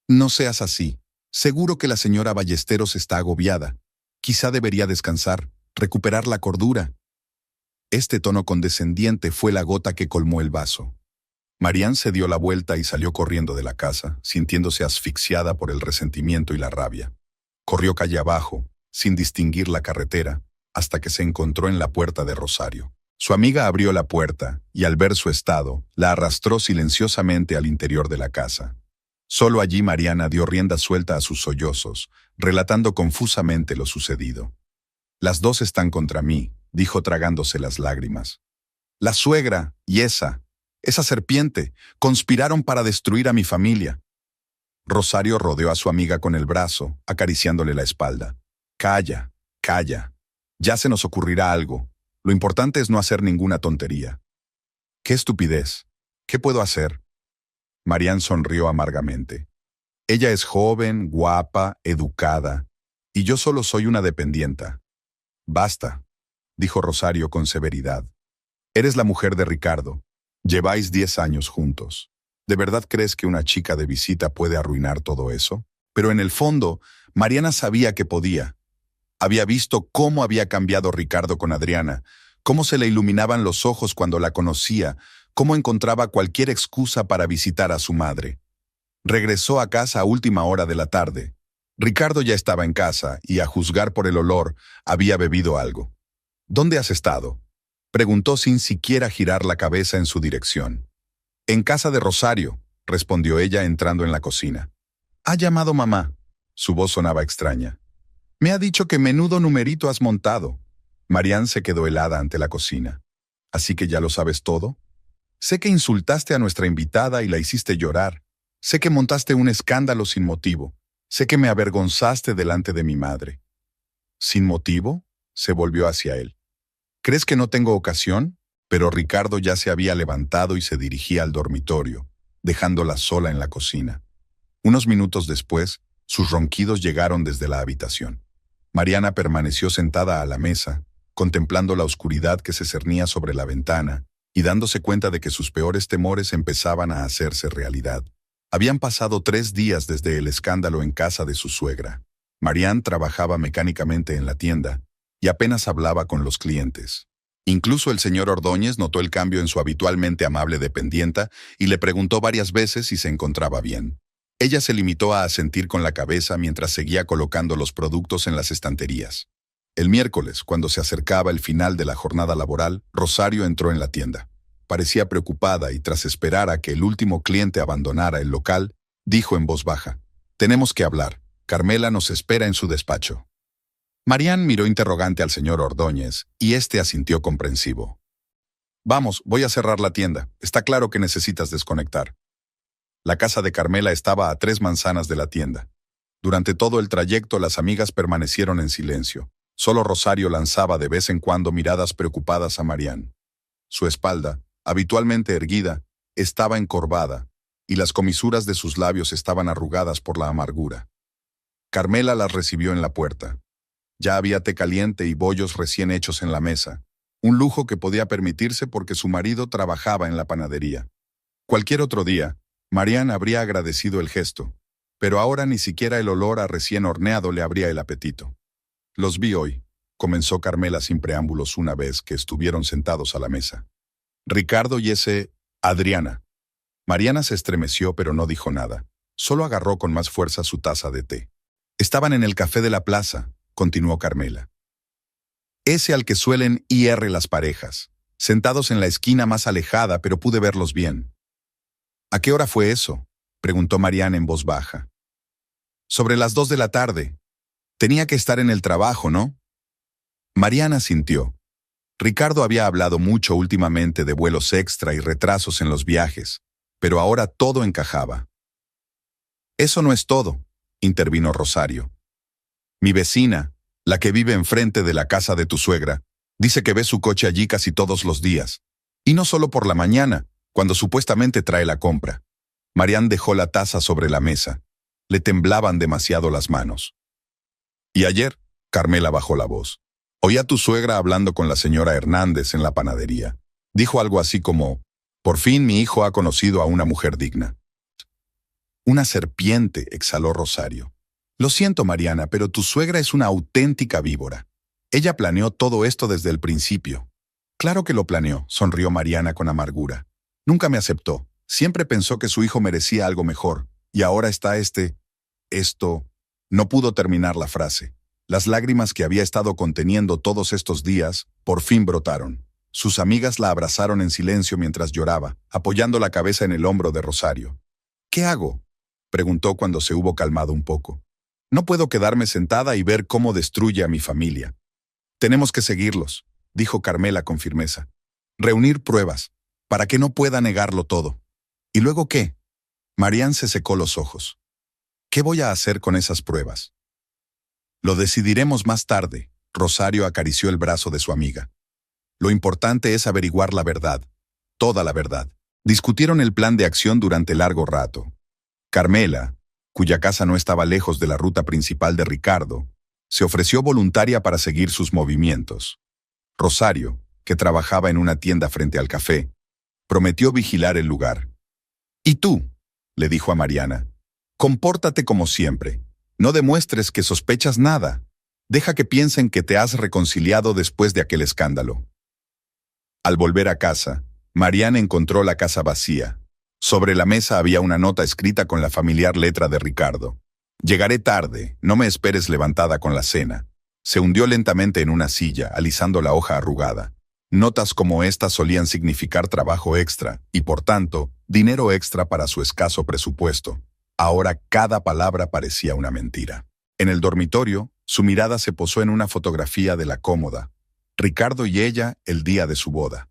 No seas así. Seguro que la señora Ballesteros está agobiada. Quizá debería descansar, recuperar la cordura. Este tono condescendiente fue la gota que colmó el vaso. Marianne se dio la vuelta y salió corriendo de la casa, sintiéndose asfixiada por el resentimiento y la rabia. Corrió calle abajo, sin distinguir la carretera, hasta que se encontró en la puerta de Rosario. Su amiga abrió la puerta y, al ver su estado, la arrastró silenciosamente al interior de la casa. Solo allí Mariana dio rienda suelta a sus sollozos, relatando confusamente lo sucedido. Las dos están contra mí, dijo tragándose las lágrimas. La suegra y esa serpiente, conspiraron para destruir a mi familia. Rosario rodeó a su amiga con el brazo, acariciándole la espalda. Calla, calla. Ya se nos ocurrirá algo. Lo importante es no hacer ninguna tontería. ¡Qué estupidez! ¿Qué puedo hacer? Marianne sonrió amargamente. Ella es joven, guapa, educada, y yo solo soy una dependienta. Basta, dijo Rosario con severidad. Eres la mujer de Ricardo. Lleváis 10 años juntos. ¿De verdad crees que una chica de visita puede arruinar todo eso? Pero en el fondo, Mariana sabía que podía. Había visto cómo había cambiado Ricardo con Adriana, cómo se le iluminaban los ojos cuando la conocía, cómo encontraba cualquier excusa para visitar a su madre. Regresó a casa a última hora de la tarde. Ricardo ya estaba en casa y, a juzgar por el olor, había bebido algo. ¿Dónde has estado?, preguntó sin siquiera girar la cabeza en su dirección. En casa de Rosario, respondió ella entrando en la cocina. Ha llamado mamá. Su voz sonaba extraña. Me ha dicho que menudo numerito has montado. Marianne se quedó helada ante la cocina. ¿Así que ya lo sabes todo? Sé que insultaste a nuestra invitada y la hiciste llorar. Sé que montaste un escándalo sin motivo. Sé que me avergonzaste delante de mi madre. ¿Sin motivo?, se volvió hacia él. ¿Crees que no tengo ocasión? Pero Ricardo ya se había levantado y se dirigía al dormitorio, dejándola sola en la cocina. Unos minutos después, sus ronquidos llegaron desde la habitación. Mariana permaneció sentada a la mesa, contemplando la oscuridad que se cernía sobre la ventana y dándose cuenta de que sus peores temores empezaban a hacerse realidad. Habían pasado 3 días desde el escándalo en casa de su suegra. Marianne trabajaba mecánicamente en la tienda y apenas hablaba con los clientes. Incluso el señor Ordóñez notó el cambio en su habitualmente amable dependienta y le preguntó varias veces si se encontraba bien. Ella se limitó a asentir con la cabeza mientras seguía colocando los productos en las estanterías. El miércoles, cuando se acercaba el final de la jornada laboral, Rosario entró en la tienda. Parecía preocupada y, tras esperar a que el último cliente abandonara el local, dijo en voz baja: «Tenemos que hablar. Carmela nos espera en su despacho». Marianne miró interrogante al señor Ordóñez y éste asintió comprensivo. «Vamos, voy a cerrar la tienda. Está claro que necesitas desconectar». La casa de Carmela estaba a 3 manzanas de la tienda. Durante todo el trayecto las amigas permanecieron en silencio. Solo Rosario lanzaba de vez en cuando miradas preocupadas a Marianne. Su espalda, habitualmente erguida, estaba encorvada, y las comisuras de sus labios estaban arrugadas por la amargura. Carmela las recibió en la puerta. Ya había té caliente y bollos recién hechos en la mesa, un lujo que podía permitirse porque su marido trabajaba en la panadería. Cualquier otro día, Marianne habría agradecido el gesto, pero ahora ni siquiera el olor a recién horneado le abría el apetito. «Los vi hoy», comenzó Carmela sin preámbulos una vez que estuvieron sentados a la mesa. «Ricardo y ese... Adriana». Mariana se estremeció pero no dijo nada. Solo agarró con más fuerza su taza de té. Estaban en el café de la plaza, continuó Carmela. Ese al que suelen ir las parejas, sentados en la esquina más alejada, pero pude verlos bien. ¿A qué hora fue eso?, preguntó Mariana en voz baja. Sobre las 2 de la tarde. Tenía que estar en el trabajo, ¿no? Mariana asintió. Ricardo había hablado mucho últimamente de vuelos extra y retrasos en los viajes, pero ahora todo encajaba. Eso no es todo, intervino Rosario. Mi vecina, la que vive enfrente de la casa de tu suegra, dice que ve su coche allí casi todos los días. Y no solo por la mañana, cuando supuestamente trae la compra. Marián dejó la taza sobre la mesa. Le temblaban demasiado las manos. Y ayer, Carmela bajó la voz. Oí a tu suegra hablando con la señora Hernández en la panadería. Dijo algo así como, por fin mi hijo ha conocido a una mujer digna. Una serpiente, exhaló Rosario. Lo siento, Mariana, pero tu suegra es una auténtica víbora. Ella planeó todo esto desde el principio. Claro que lo planeó, sonrió Mariana con amargura. Nunca me aceptó. Siempre pensó que su hijo merecía algo mejor. Y ahora está esto. No pudo terminar la frase. Las lágrimas que había estado conteniendo todos estos días, por fin brotaron. Sus amigas la abrazaron en silencio mientras lloraba, apoyando la cabeza en el hombro de Rosario. ¿Qué hago?, preguntó cuando se hubo calmado un poco. No puedo quedarme sentada y ver cómo destruye a mi familia. Tenemos que seguirlos, dijo Carmela con firmeza. Reunir pruebas, para que no pueda negarlo todo. ¿Y luego qué? Marián se secó los ojos. ¿Qué voy a hacer con esas pruebas? Lo decidiremos más tarde, Rosario acarició el brazo de su amiga. Lo importante es averiguar la verdad, toda la verdad. Discutieron el plan de acción durante largo rato. Carmela, cuya casa no estaba lejos de la ruta principal de Ricardo, se ofreció voluntaria para seguir sus movimientos. Rosario, que trabajaba en una tienda frente al café, prometió vigilar el lugar. «¿Y tú?», le dijo a Mariana. «Compórtate como siempre. No demuestres que sospechas nada. Deja que piensen que te has reconciliado después de aquel escándalo». Al volver a casa, Mariana encontró la casa vacía. Sobre la mesa había una nota escrita con la familiar letra de Ricardo. «Llegaré tarde, no me esperes levantada con la cena». Se hundió lentamente en una silla, alisando la hoja arrugada. Notas como estas solían significar trabajo extra y, por tanto, dinero extra para su escaso presupuesto. Ahora cada palabra parecía una mentira. En el dormitorio, su mirada se posó en una fotografía de la cómoda. Ricardo y ella el día de su boda.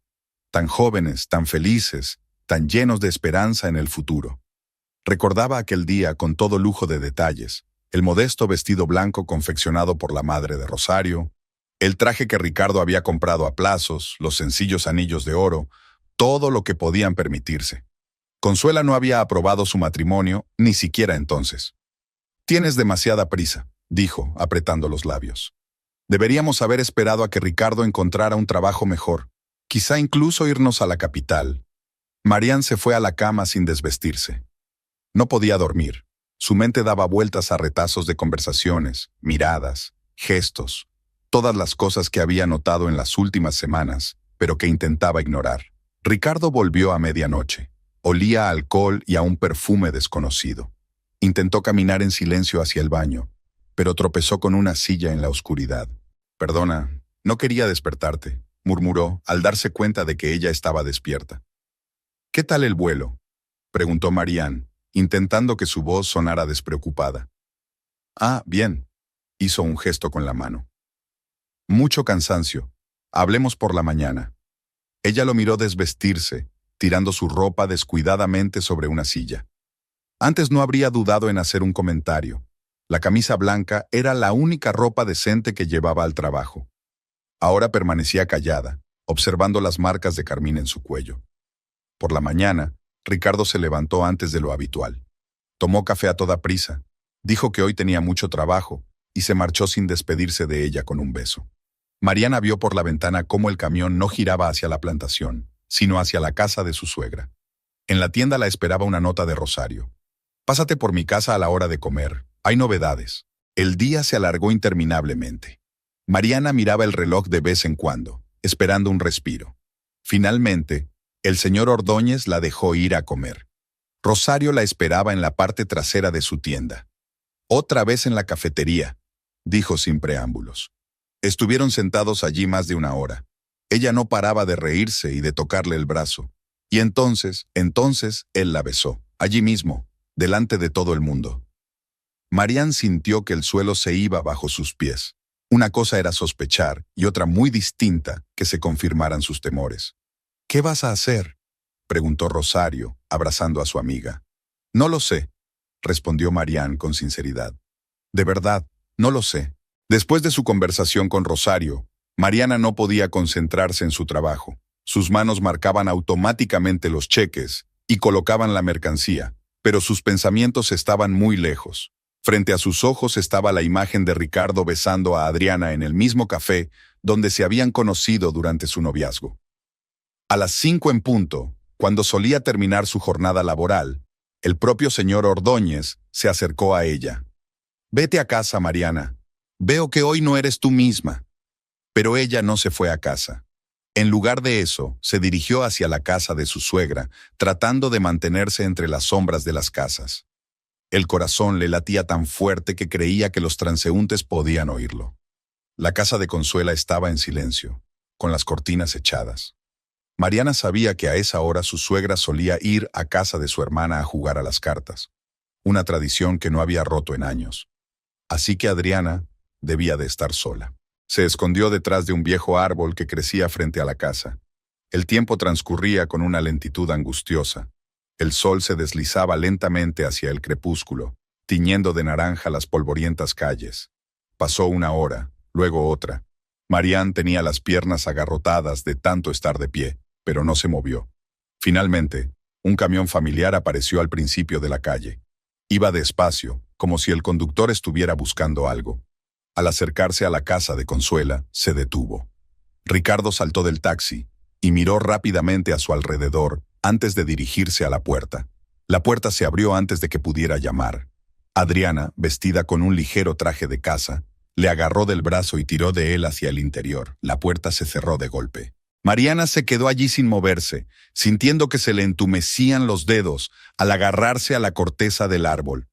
Tan jóvenes, tan felices, tan llenos de esperanza en el futuro. Recordaba aquel día con todo lujo de detalles, el modesto vestido blanco confeccionado por la madre de Rosario, el traje que Ricardo había comprado a plazos, los sencillos anillos de oro, todo lo que podían permitirse. Consuela no había aprobado su matrimonio, ni siquiera entonces. «Tienes demasiada prisa», dijo, apretando los labios. «Deberíamos haber esperado a que Ricardo encontrara un trabajo mejor, quizá incluso irnos a la capital». Marián se fue a la cama sin desvestirse. No podía dormir. Su mente daba vueltas a retazos de conversaciones, miradas, gestos, todas las cosas que había notado en las últimas semanas, pero que intentaba ignorar. Ricardo volvió a medianoche. Olía a alcohol y a un perfume desconocido. Intentó caminar en silencio hacia el baño, pero tropezó con una silla en la oscuridad. «Perdona, no quería despertarte», murmuró al darse cuenta de que ella estaba despierta. «¿Qué tal el vuelo?», preguntó Marián, intentando que su voz sonara despreocupada. «Ah, bien», hizo un gesto con la mano. «Mucho cansancio. Hablemos por la mañana». Ella lo miró desvestirse, tirando su ropa descuidadamente sobre una silla. Antes no habría dudado en hacer un comentario. La camisa blanca era la única ropa decente que llevaba al trabajo. Ahora permanecía callada, observando las marcas de carmín en su cuello. Por la mañana, Ricardo se levantó antes de lo habitual. Tomó café a toda prisa, dijo que hoy tenía mucho trabajo y se marchó sin despedirse de ella con un beso. Mariana vio por la ventana cómo el camión no giraba hacia la plantación, sino hacia la casa de su suegra. En la tienda la esperaba una nota de Rosario. «Pásate por mi casa a la hora de comer. Hay novedades». El día se alargó interminablemente. Mariana miraba el reloj de vez en cuando, esperando un respiro. Finalmente, el señor Ordóñez la dejó ir a comer. Rosario la esperaba en la parte trasera de su tienda. Otra vez en la cafetería. dijo sin preámbulos. Estuvieron sentados allí más de una hora. Ella no paraba de reírse y de tocarle el brazo. Y entonces, él la besó, allí mismo, delante de todo el mundo. Marianne sintió que el suelo se iba bajo sus pies. Una cosa era sospechar y otra muy distinta que se confirmaran sus temores. «¿Qué vas a hacer?», preguntó Rosario, abrazando a su amiga. «No lo sé», respondió Marianne con sinceridad. «De verdad, no lo sé». Después de su conversación con Rosario, Mariana no podía concentrarse en su trabajo. Sus manos marcaban automáticamente los cheques y colocaban la mercancía, pero sus pensamientos estaban muy lejos. Frente a sus ojos estaba la imagen de Ricardo besando a Adriana en el mismo café donde se habían conocido durante su noviazgo. A las 5 en punto, cuando solía terminar su jornada laboral, el propio señor Ordóñez se acercó a ella. «Vete a casa, Mariana. Veo que hoy no eres tú misma». Pero ella no se fue a casa. En lugar de eso, se dirigió hacia la casa de su suegra, tratando de mantenerse entre las sombras de las casas. El corazón le latía tan fuerte que creía que los transeúntes podían oírlo. La casa de Consuela estaba en silencio, con las cortinas echadas. Mariana sabía que a esa hora su suegra solía ir a casa de su hermana a jugar a las cartas, una tradición que no había roto en años. Así que Adriana debía de estar sola. Se escondió detrás de un viejo árbol que crecía frente a la casa. El tiempo transcurría con una lentitud angustiosa. El sol se deslizaba lentamente hacia el crepúsculo, tiñendo de naranja las polvorientas calles. Pasó una hora, luego otra. Marianne tenía las piernas agarrotadas de tanto estar de pie, pero no se movió. Finalmente, un camión familiar apareció al principio de la calle. Iba despacio, como si el conductor estuviera buscando algo. Al acercarse a la casa de Consuela, se detuvo. Ricardo saltó del taxi y miró rápidamente a su alrededor antes de dirigirse a la puerta. La puerta se abrió antes de que pudiera llamar. Adriana, vestida con un ligero traje de casa, le agarró del brazo y tiró de él hacia el interior. La puerta se cerró de golpe. Mariana se quedó allí sin moverse, sintiendo que se le entumecían los dedos al agarrarse a la corteza del árbol.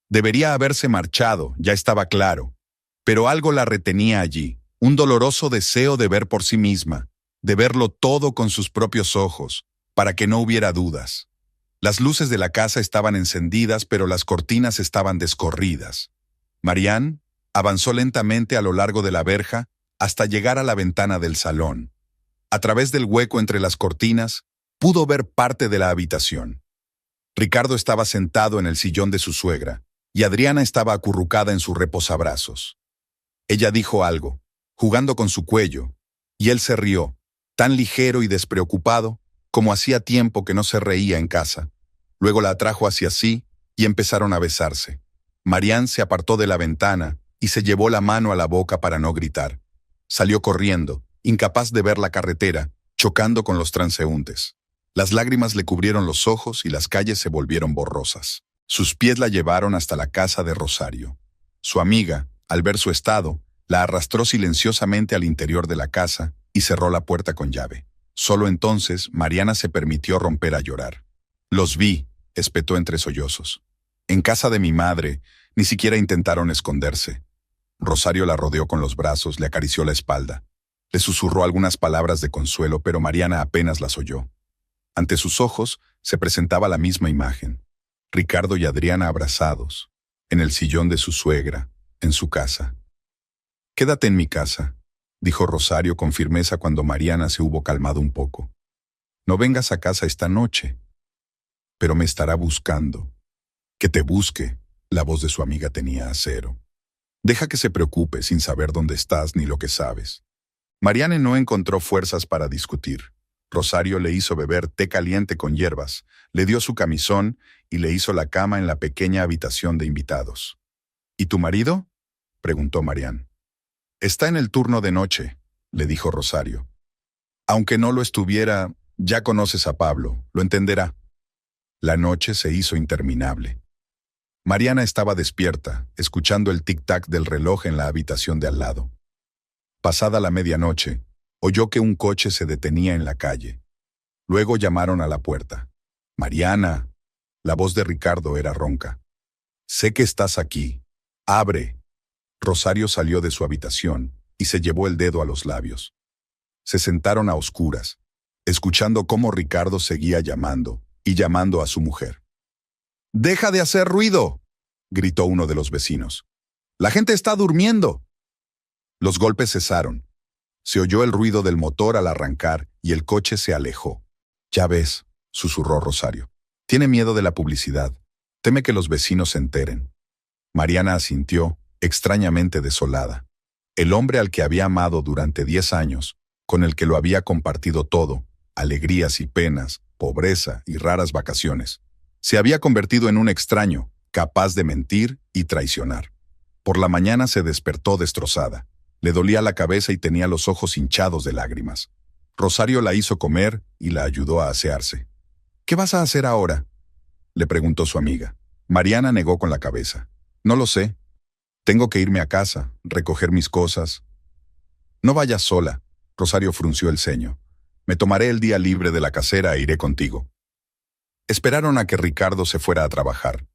Debería haberse marchado, ya estaba claro. Pero algo la retenía allí, un doloroso deseo de ver por sí misma, de verlo todo con sus propios ojos, para que no hubiera dudas. Las luces de la casa estaban encendidas, pero las cortinas estaban descorridas. Marianne avanzó lentamente a lo largo de la verja hasta llegar a la ventana del salón. A través del hueco entre las cortinas, pudo ver parte de la habitación. Ricardo estaba sentado en el sillón de su suegra, y Adriana estaba acurrucada en su reposabrazos. Ella dijo algo, jugando con su cuello, y él se rió, tan ligero y despreocupado como hacía tiempo que no se reía en casa. Luego la atrajo hacia sí y empezaron a besarse. Marianne se apartó de la ventana y se llevó la mano a la boca para no gritar. Salió corriendo, incapaz de ver la carretera, chocando con los transeúntes. Las lágrimas le cubrieron los ojos y las calles se volvieron borrosas. Sus pies la llevaron hasta la casa de Rosario. Su amiga, al ver su estado, la arrastró silenciosamente al interior de la casa y cerró la puerta con llave. Solo entonces Mariana se permitió romper a llorar. «Los vi», espetó entre sollozos. «En casa de mi madre, ni siquiera intentaron esconderse». Rosario la rodeó con los brazos, le acarició la espalda. Le susurró algunas palabras de consuelo, pero Mariana apenas las oyó. Ante sus ojos se presentaba la misma imagen. Ricardo y Adriana abrazados, en el sillón de su suegra, en su casa. «Quédate en mi casa», dijo Rosario con firmeza cuando Mariana se hubo calmado un poco. «No vengas a casa esta noche». «Pero me estará buscando». «Que te busque», la voz de su amiga tenía acero. «Deja que se preocupe sin saber dónde estás ni lo que sabes». Mariana no encontró fuerzas para discutir. Rosario le hizo beber té caliente con hierbas, le dio su camisón y le hizo la cama en la pequeña habitación de invitados. «¿Y tu marido?», preguntó Marianne. «Está en el turno de noche», le dijo Rosario. «Aunque no lo estuviera, ya conoces a Pablo, lo entenderá». La noche se hizo interminable. Mariana estaba despierta, escuchando el tic-tac del reloj en la habitación de al lado. Pasada la medianoche, oyó que un coche se detenía en la calle. Luego llamaron a la puerta. «Mariana». La voz de Ricardo era ronca. «Sé que estás aquí. Abre». Rosario salió de su habitación y se llevó el dedo a los labios. Se sentaron a oscuras, escuchando cómo Ricardo seguía llamando y llamando a su mujer. «¡Deja de hacer ruido!», gritó uno de los vecinos. «¡La gente está durmiendo!». Los golpes cesaron. Se oyó el ruido del motor al arrancar y el coche se alejó. «Ya ves», susurró Rosario. «Tiene miedo de la publicidad. Teme que los vecinos se enteren». Mariana asintió, extrañamente desolada. El hombre al que había amado durante 10 años, con el que lo había compartido todo, alegrías y penas, pobreza y raras vacaciones, se había convertido en un extraño, capaz de mentir y traicionar. Por la mañana se despertó destrozada. Le dolía la cabeza y tenía los ojos hinchados de lágrimas. Rosario la hizo comer y la ayudó a asearse. «¿Qué vas a hacer ahora?», le preguntó su amiga. Mariana negó con la cabeza. «No lo sé. Tengo que irme a casa, recoger mis cosas». «No vayas sola», Rosario frunció el ceño. «Me tomaré el día libre de la casera e iré contigo». Esperaron a que Ricardo se fuera a trabajar.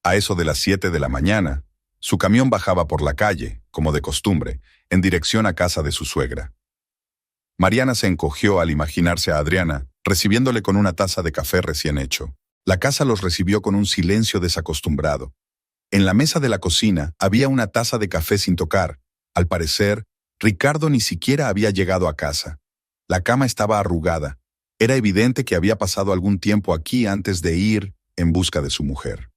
A eso de las 7 de la mañana, su camión bajaba por la calle, como de costumbre, en dirección a casa de su suegra. Mariana se encogió al imaginarse a Adriana, recibiéndole con una taza de café recién hecho. La casa los recibió con un silencio desacostumbrado. En la mesa de la cocina había una taza de café sin tocar. Al parecer, Ricardo ni siquiera había llegado a casa. La cama estaba arrugada. Era evidente que había pasado algún tiempo aquí antes de ir en busca de su mujer.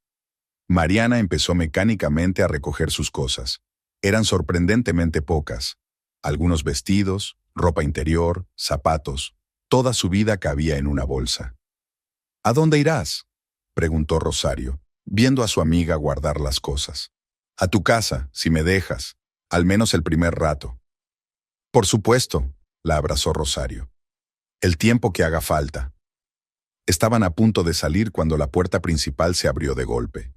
Mariana empezó mecánicamente a recoger sus cosas. Eran sorprendentemente pocas. Algunos vestidos, ropa interior, zapatos. Toda su vida cabía en una bolsa. «¿A dónde irás?», preguntó Rosario, viendo a su amiga guardar las cosas. «A tu casa, si me dejas, al menos el primer rato». «Por supuesto», la abrazó Rosario. «El tiempo que haga falta». Estaban a punto de salir cuando la puerta principal se abrió de golpe.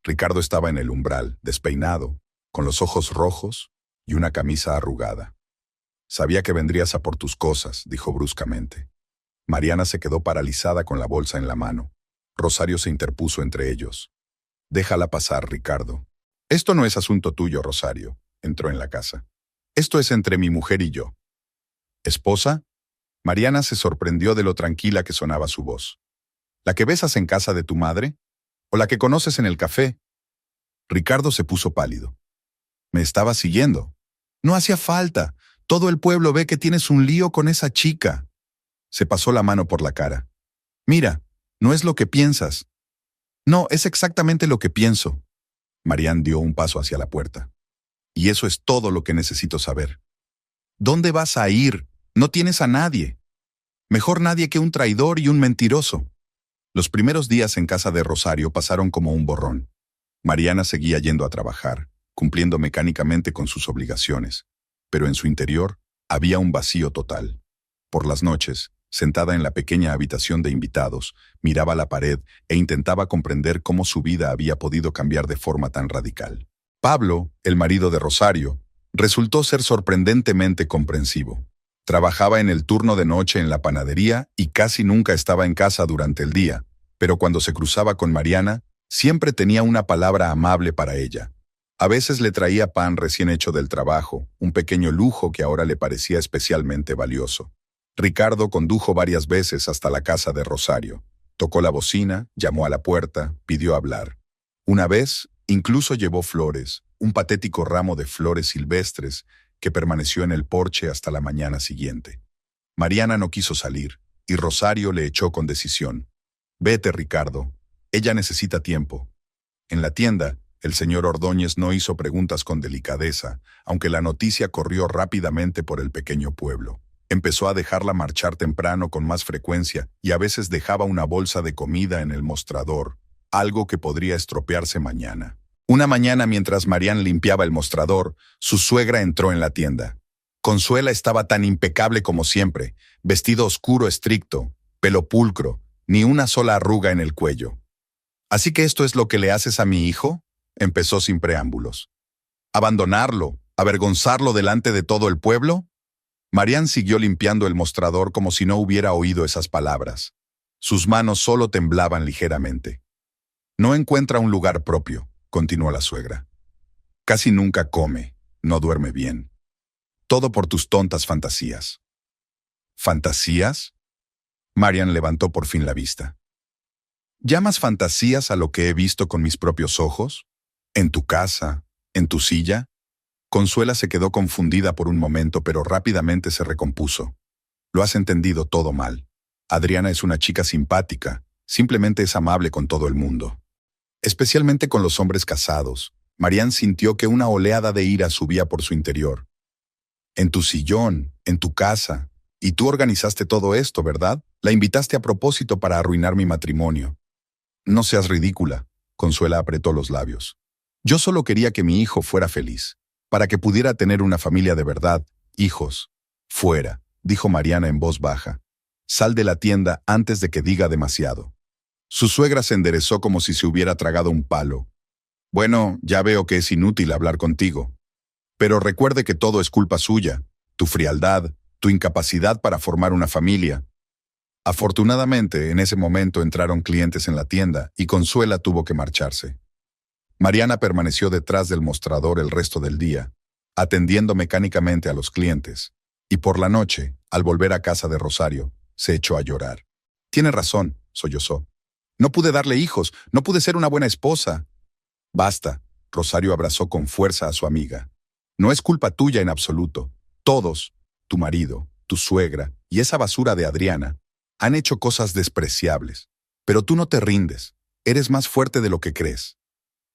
Ricardo estaba en el umbral, despeinado, con los ojos rojos y una camisa arrugada. «Sabía que vendrías a por tus cosas», dijo bruscamente. Mariana se quedó paralizada con la bolsa en la mano. Rosario se interpuso entre ellos. «Déjala pasar, Ricardo». «Esto no es asunto tuyo, Rosario», entró en la casa. «Esto es entre mi mujer y yo». «¿Esposa?». Mariana se sorprendió de lo tranquila que sonaba su voz. «¿La que besas en casa de tu madre? ¿O la que conoces en el café?». Ricardo se puso pálido. «Me estaba siguiendo». «No hacía falta. Todo el pueblo ve que tienes un lío con esa chica». Se pasó la mano por la cara. «Mira, no es lo que piensas». «No, es exactamente lo que pienso». Marián dio un paso hacia la puerta. «Y eso es todo lo que necesito saber». «¿Dónde vas a ir? No tienes a nadie. Mejor nadie que un traidor y un mentiroso». Los primeros días en casa de Rosario pasaron como un borrón. Mariana seguía yendo a trabajar, cumpliendo mecánicamente con sus obligaciones, pero en su interior había un vacío total. Por las noches, sentada en la pequeña habitación de invitados, miraba la pared e intentaba comprender cómo su vida había podido cambiar de forma tan radical. Pablo, el marido de Rosario, resultó ser sorprendentemente comprensivo. Trabajaba en el turno de noche en la panadería y casi nunca estaba en casa durante el día, pero cuando se cruzaba con Mariana, siempre tenía una palabra amable para ella. A veces le traía pan recién hecho del trabajo, un pequeño lujo que ahora le parecía especialmente valioso. Ricardo condujo varias veces hasta la casa de Rosario. Tocó la bocina, llamó a la puerta, pidió hablar. Una vez, incluso llevó flores, un patético ramo de flores silvestres que permaneció en el porche hasta la mañana siguiente. Mariana no quiso salir, y Rosario le echó con decisión. «Vete, Ricardo. Ella necesita tiempo». En la tienda, el señor Ordóñez no hizo preguntas con delicadeza, aunque la noticia corrió rápidamente por el pequeño pueblo. Empezó a dejarla marchar temprano con más frecuencia y a veces dejaba una bolsa de comida en el mostrador, algo que podría estropearse mañana. Una mañana, mientras Marián limpiaba el mostrador, su suegra entró en la tienda. Consuela estaba tan impecable como siempre, vestido oscuro estricto, pelo pulcro, ni una sola arruga en el cuello. «¿Así que esto es lo que le haces a mi hijo?», empezó sin preámbulos. «¿Abandonarlo? ¿Avergonzarlo delante de todo el pueblo?». Marián siguió limpiando el mostrador como si no hubiera oído esas palabras. Sus manos solo temblaban ligeramente. «No encuentra un lugar propio», continuó la suegra. Casi nunca come, no duerme bien. Todo por tus tontas fantasías. ¿Fantasías? Marian levantó por fin la vista. ¿Llamas fantasías a lo que he visto con mis propios ojos? ¿En tu casa? ¿En tu silla? Consuela se quedó confundida por un momento, pero rápidamente se recompuso. Lo has entendido todo mal. Adriana es una chica simpática, simplemente es amable con todo el mundo. Especialmente con los hombres casados. Marian sintió que una oleada de ira subía por su interior. En tu sillón, en tu casa. Y tú organizaste todo esto, ¿verdad? La invitaste a propósito para arruinar mi matrimonio. No seas ridícula. Consuela apretó los labios. Yo solo quería que mi hijo fuera feliz, para que pudiera tener una familia de verdad, hijos. Fuera, dijo Mariana en voz baja. Sal de la tienda antes de que diga demasiado. Su suegra se enderezó como si se hubiera tragado un palo. Bueno, ya veo que es inútil hablar contigo. Pero recuerde que todo es culpa suya, tu frialdad, tu incapacidad para formar una familia. Afortunadamente, en ese momento entraron clientes en la tienda y Consuela tuvo que marcharse. Mariana permaneció detrás del mostrador el resto del día, atendiendo mecánicamente a los clientes, y por la noche, al volver a casa de Rosario, se echó a llorar. Tiene razón, sollozó. No pude darle hijos, no pude ser una buena esposa. Basta, Rosario abrazó con fuerza a su amiga. No es culpa tuya en absoluto. Todos, tu marido, tu suegra y esa basura de Adriana, han hecho cosas despreciables. Pero tú no te rindes. Eres más fuerte de lo que crees.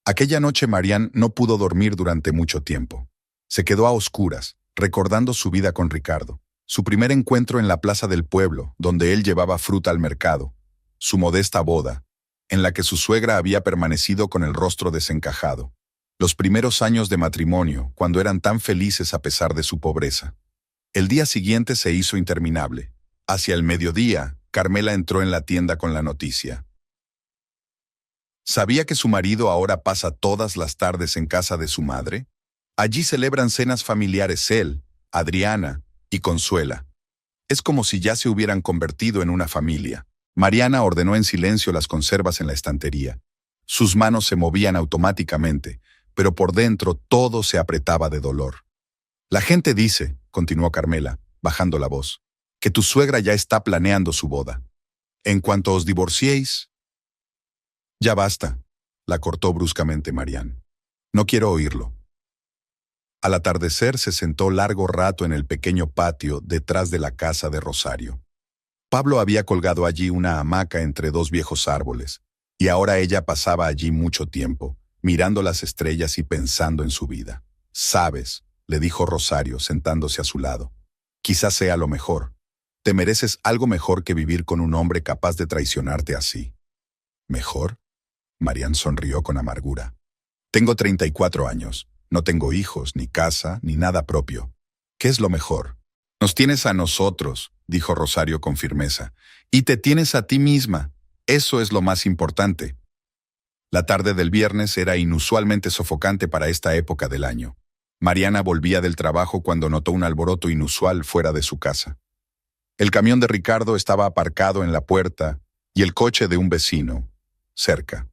Aquella noche Marian no pudo dormir durante mucho tiempo. Se quedó a oscuras, recordando su vida con Ricardo, su primer encuentro en la plaza del pueblo, donde él llevaba fruta al mercado, su modesta boda, en la que su suegra había permanecido con el rostro desencajado, los primeros años de matrimonio, cuando eran tan felices a pesar de su pobreza. El día siguiente se hizo interminable. Hacia el mediodía, Carmela entró en la tienda con la noticia. ¿Sabía que su marido ahora pasa todas las tardes en casa de su madre? Allí celebran cenas familiares él, Adriana y Consuela. Es como si ya se hubieran convertido en una familia. Mariana ordenó en silencio las conservas en la estantería. Sus manos se movían automáticamente, pero por dentro todo se apretaba de dolor. La gente dice, continuó Carmela, bajando la voz, que tu suegra ya está planeando su boda. En cuanto os divorciéis... Ya basta, la cortó bruscamente Marian. No quiero oírlo. Al atardecer se sentó largo rato en el pequeño patio detrás de la casa de Rosario. Pablo había colgado allí una hamaca entre dos viejos árboles, y ahora ella pasaba allí mucho tiempo, mirando las estrellas y pensando en su vida. Sabes, le dijo Rosario, sentándose a su lado, quizás sea lo mejor. Te mereces algo mejor que vivir con un hombre capaz de traicionarte así. ¿Mejor? Marian sonrió con amargura. Tengo 34 años. No tengo hijos, ni casa, ni nada propio. ¿Qué es lo mejor? Nos tienes a nosotros, dijo Rosario con firmeza, y te tienes a ti misma. Eso es lo más importante. La tarde del viernes era inusualmente sofocante para esta época del año. Mariana volvía del trabajo cuando notó un alboroto inusual fuera de su casa. El camión de Ricardo estaba aparcado en la puerta y el coche de un vecino, cerca.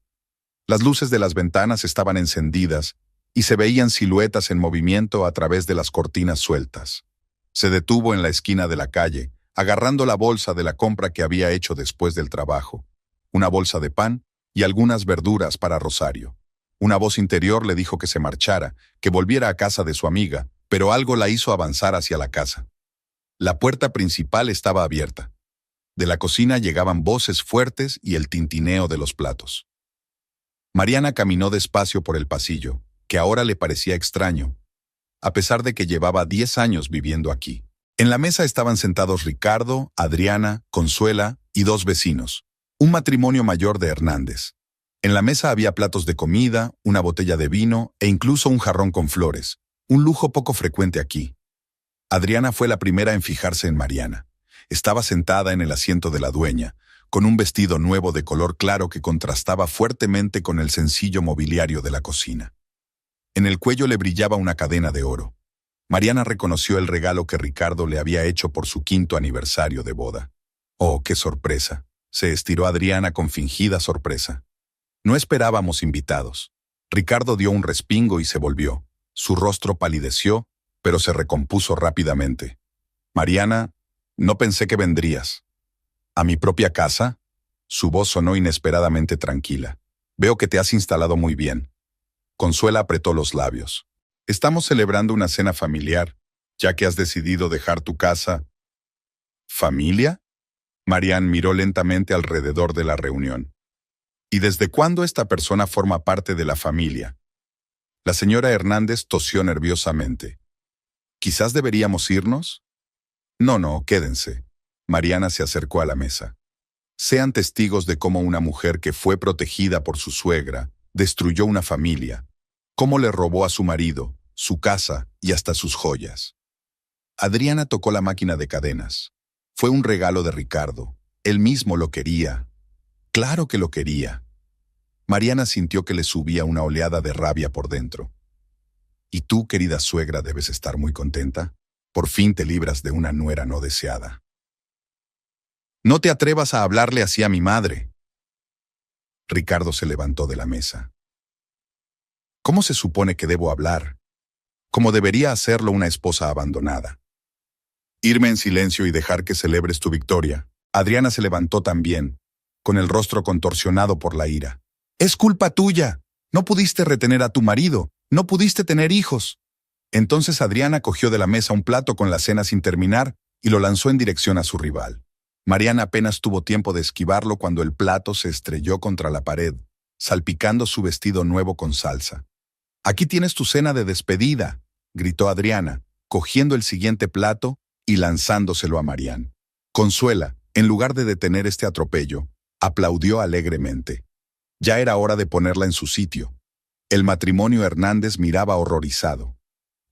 Las luces de las ventanas estaban encendidas y se veían siluetas en movimiento a través de las cortinas sueltas. Se detuvo en la esquina de la calle, agarrando la bolsa de la compra que había hecho después del trabajo. Una bolsa de pan y algunas verduras para Rosario. Una voz interior le dijo que se marchara, que volviera a casa de su amiga, pero algo la hizo avanzar hacia la casa. La puerta principal estaba abierta. De la cocina llegaban voces fuertes y el tintineo de los platos. Mariana caminó despacio por el pasillo, que ahora le parecía extraño, a pesar de que llevaba 10 años viviendo aquí. En la mesa estaban sentados Ricardo, Adriana, Consuela y dos vecinos, un matrimonio mayor de Hernández. En la mesa había platos de comida, una botella de vino e incluso un jarrón con flores, un lujo poco frecuente aquí. Adriana fue la primera en fijarse en Mariana. Estaba sentada en el asiento de la dueña, con un vestido nuevo de color claro que contrastaba fuertemente con el sencillo mobiliario de la cocina. En el cuello le brillaba una cadena de oro. Mariana reconoció el regalo que Ricardo le había hecho por su 5º aniversario de boda. ¡Oh, qué sorpresa! Se estiró Adriana con fingida sorpresa. No esperábamos invitados. Ricardo dio un respingo y se volvió. Su rostro palideció, pero se recompuso rápidamente. Mariana, no pensé que vendrías. ¿A mi propia casa? Su voz sonó inesperadamente tranquila. Veo que te has instalado muy bien. Consuela apretó los labios. Estamos celebrando una cena familiar, ya que has decidido dejar tu casa. ¿Familia? Marian miró lentamente alrededor de la reunión. ¿Y desde cuándo esta persona forma parte de la familia? La señora Hernández tosió nerviosamente. ¿Quizás deberíamos irnos? No, quédense. Mariana se acercó a la mesa. Sean testigos de cómo una mujer que fue protegida por su suegra destruyó una familia, cómo le robó a su marido, su casa y hasta sus joyas. Adriana tocó la máquina de cadenas. Fue un regalo de Ricardo. Él mismo lo quería. Claro que lo quería. Mariana sintió que le subía una oleada de rabia por dentro. Y tú, querida suegra, debes estar muy contenta. Por fin te libras de una nuera no deseada. No te atrevas a hablarle así a mi madre. Ricardo se levantó de la mesa. ¿Cómo se supone que debo hablar? Como debería hacerlo una esposa abandonada. Irme en silencio y dejar que celebres tu victoria. Adriana se levantó también, con el rostro contorsionado por la ira. Es culpa tuya. No pudiste retener a tu marido. No pudiste tener hijos. Entonces Adriana cogió de la mesa un plato con la cena sin terminar y lo lanzó en dirección a su rival. Mariana apenas tuvo tiempo de esquivarlo cuando el plato se estrelló contra la pared, salpicando su vestido nuevo con salsa. «Aquí tienes tu cena de despedida», gritó Adriana, cogiendo el siguiente plato y lanzándoselo a Marian. Consuela, en lugar de detener este atropello, aplaudió alegremente. Ya era hora de ponerla en su sitio. El matrimonio Hernández miraba horrorizado.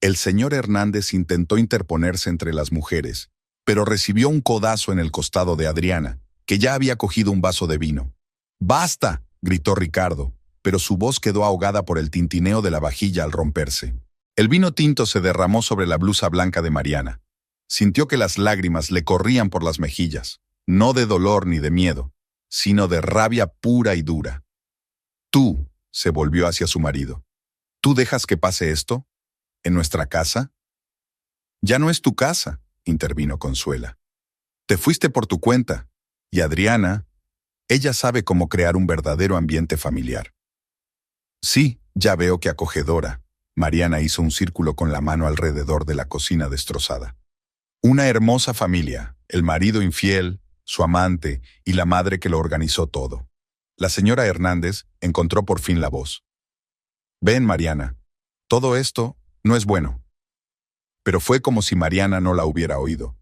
El señor Hernández intentó interponerse entre las mujeres, pero recibió un codazo en el costado de Adriana, que ya había cogido un vaso de vino. «¡Basta!», gritó Ricardo, pero su voz quedó ahogada por el tintineo de la vajilla al romperse. El vino tinto se derramó sobre la blusa blanca de Mariana. Sintió que las lágrimas le corrían por las mejillas, no de dolor ni de miedo, sino de rabia pura y dura. «Tú», se volvió hacia su marido, «¿tú dejas que pase esto? ¿En nuestra casa?» «Ya no es tu casa», intervino Consuela. «Te fuiste por tu cuenta, y Adriana, ella sabe cómo crear un verdadero ambiente familiar». «Sí, ya veo que acogedora». Mariana hizo un círculo con la mano alrededor de la cocina destrozada. «Una hermosa familia, el marido infiel, su amante y la madre que lo organizó todo». La señora Hernández encontró por fin la voz. «Ven, Mariana, todo esto no es bueno». Pero fue como si Mariana no la hubiera oído.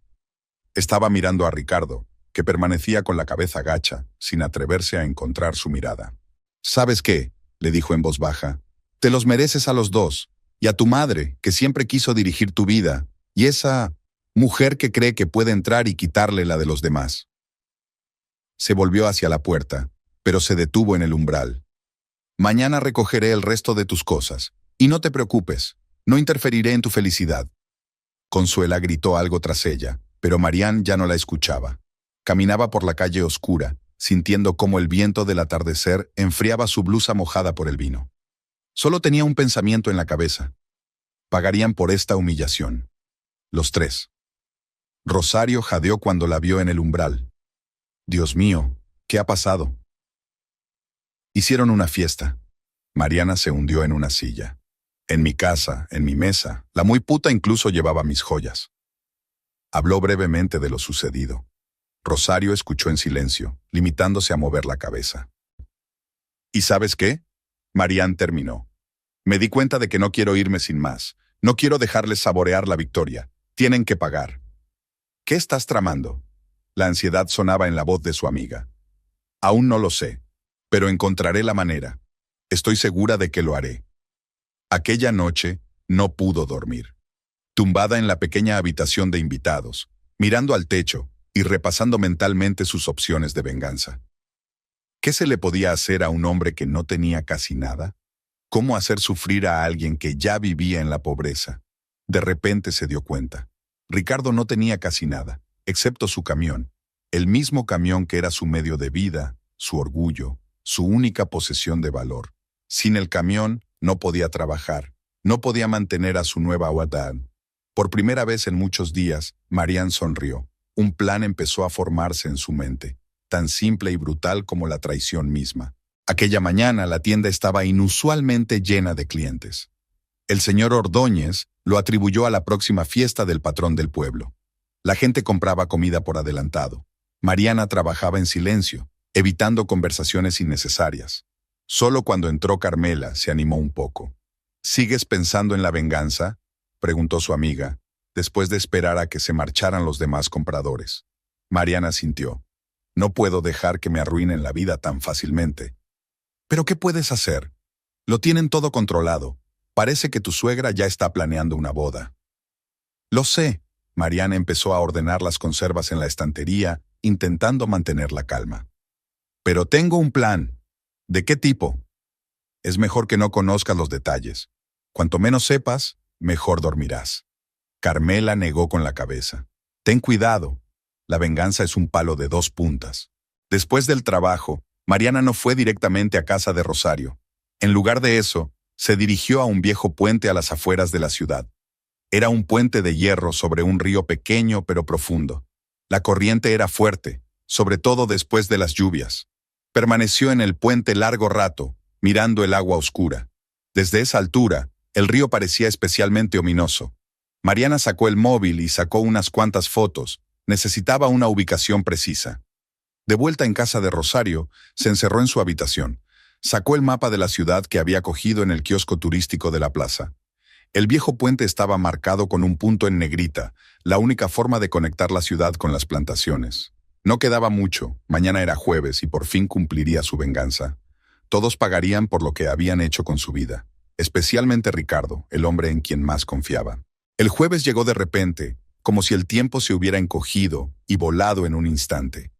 Estaba mirando a Ricardo, que permanecía con la cabeza gacha, sin atreverse a encontrar su mirada. «¿Sabes qué?», le dijo en voz baja. «Te los mereces a los dos, y a tu madre, que siempre quiso dirigir tu vida, y esa mujer que cree que puede entrar y quitarle la de los demás». Se volvió hacia la puerta, pero se detuvo en el umbral. «Mañana recogeré el resto de tus cosas, y no te preocupes, no interferiré en tu felicidad». Consuela gritó algo tras ella, pero Marian ya no la escuchaba. Caminaba por la calle oscura, sintiendo cómo el viento del atardecer enfriaba su blusa mojada por el vino. Solo tenía un pensamiento en la cabeza. Pagarían por esta humillación. Los tres. Rosario jadeó cuando la vio en el umbral. «Dios mío, ¿qué ha pasado?» Hicieron una fiesta. Mariana se hundió en una silla. «En mi casa, en mi mesa, la muy puta incluso llevaba mis joyas». Habló brevemente de lo sucedido. Rosario escuchó en silencio, limitándose a mover la cabeza. «¿Y sabes qué?», Marian terminó. «Me di cuenta de que no quiero irme sin más. No quiero dejarles saborear la victoria. Tienen que pagar». «¿Qué estás tramando?». La ansiedad sonaba en la voz de su amiga. «Aún no lo sé, pero encontraré la manera. Estoy segura de que lo haré». Aquella noche no pudo dormir. Tumbada en la pequeña habitación de invitados, mirando al techo y repasando mentalmente sus opciones de venganza. ¿Qué se le podía hacer a un hombre que no tenía casi nada? ¿Cómo hacer sufrir a alguien que ya vivía en la pobreza? De repente se dio cuenta. Ricardo no tenía casi nada, excepto su camión, el mismo camión que era su medio de vida, su orgullo, su única posesión de valor. Sin el camión, No podía trabajar. No podía mantener a su nueva Wadad. Por primera vez en muchos días, Marian sonrió. Un plan empezó a formarse en su mente, tan simple y brutal como la traición misma. Aquella mañana la tienda estaba inusualmente llena de clientes. El señor Ordóñez lo atribuyó a la próxima fiesta del patrón del pueblo. La gente compraba comida por adelantado. Mariana trabajaba en silencio, evitando conversaciones innecesarias. Solo cuando entró Carmela se animó un poco. ¿Sigues pensando en la venganza?, preguntó su amiga, después de esperar a que se marcharan los demás compradores. Mariana sintió. No puedo dejar que me arruinen la vida tan fácilmente. ¿Pero qué puedes hacer? Lo tienen todo controlado. Parece que tu suegra ya está planeando una boda. Lo sé. Mariana empezó a ordenar las conservas en la estantería, intentando mantener la calma. Pero tengo un plan. ¿De qué tipo? Es mejor que no conozcas los detalles. Cuanto menos sepas, mejor dormirás. Carmela negó con la cabeza. Ten cuidado. La venganza es un palo de 2 puntas. Después del trabajo, Mariana no fue directamente a casa de Rosario. En lugar de eso, se dirigió a un viejo puente a las afueras de la ciudad. Era un puente de hierro sobre un río pequeño pero profundo. La corriente era fuerte, sobre todo después de las lluvias. Permaneció en el puente largo rato, mirando el agua oscura. Desde esa altura, el río parecía especialmente ominoso. Mariana sacó el móvil y sacó unas cuantas fotos. Necesitaba una ubicación precisa. De vuelta en casa de Rosario, se encerró en su habitación. Sacó el mapa de la ciudad que había cogido en el kiosco turístico de la plaza. El viejo puente estaba marcado con un punto en negrita, la única forma de conectar la ciudad con las plantaciones. No quedaba mucho, mañana era jueves y por fin cumpliría su venganza. Todos pagarían por lo que habían hecho con su vida, especialmente Ricardo, el hombre en quien más confiaba. El jueves llegó de repente, como si el tiempo se hubiera encogido y volado en un instante.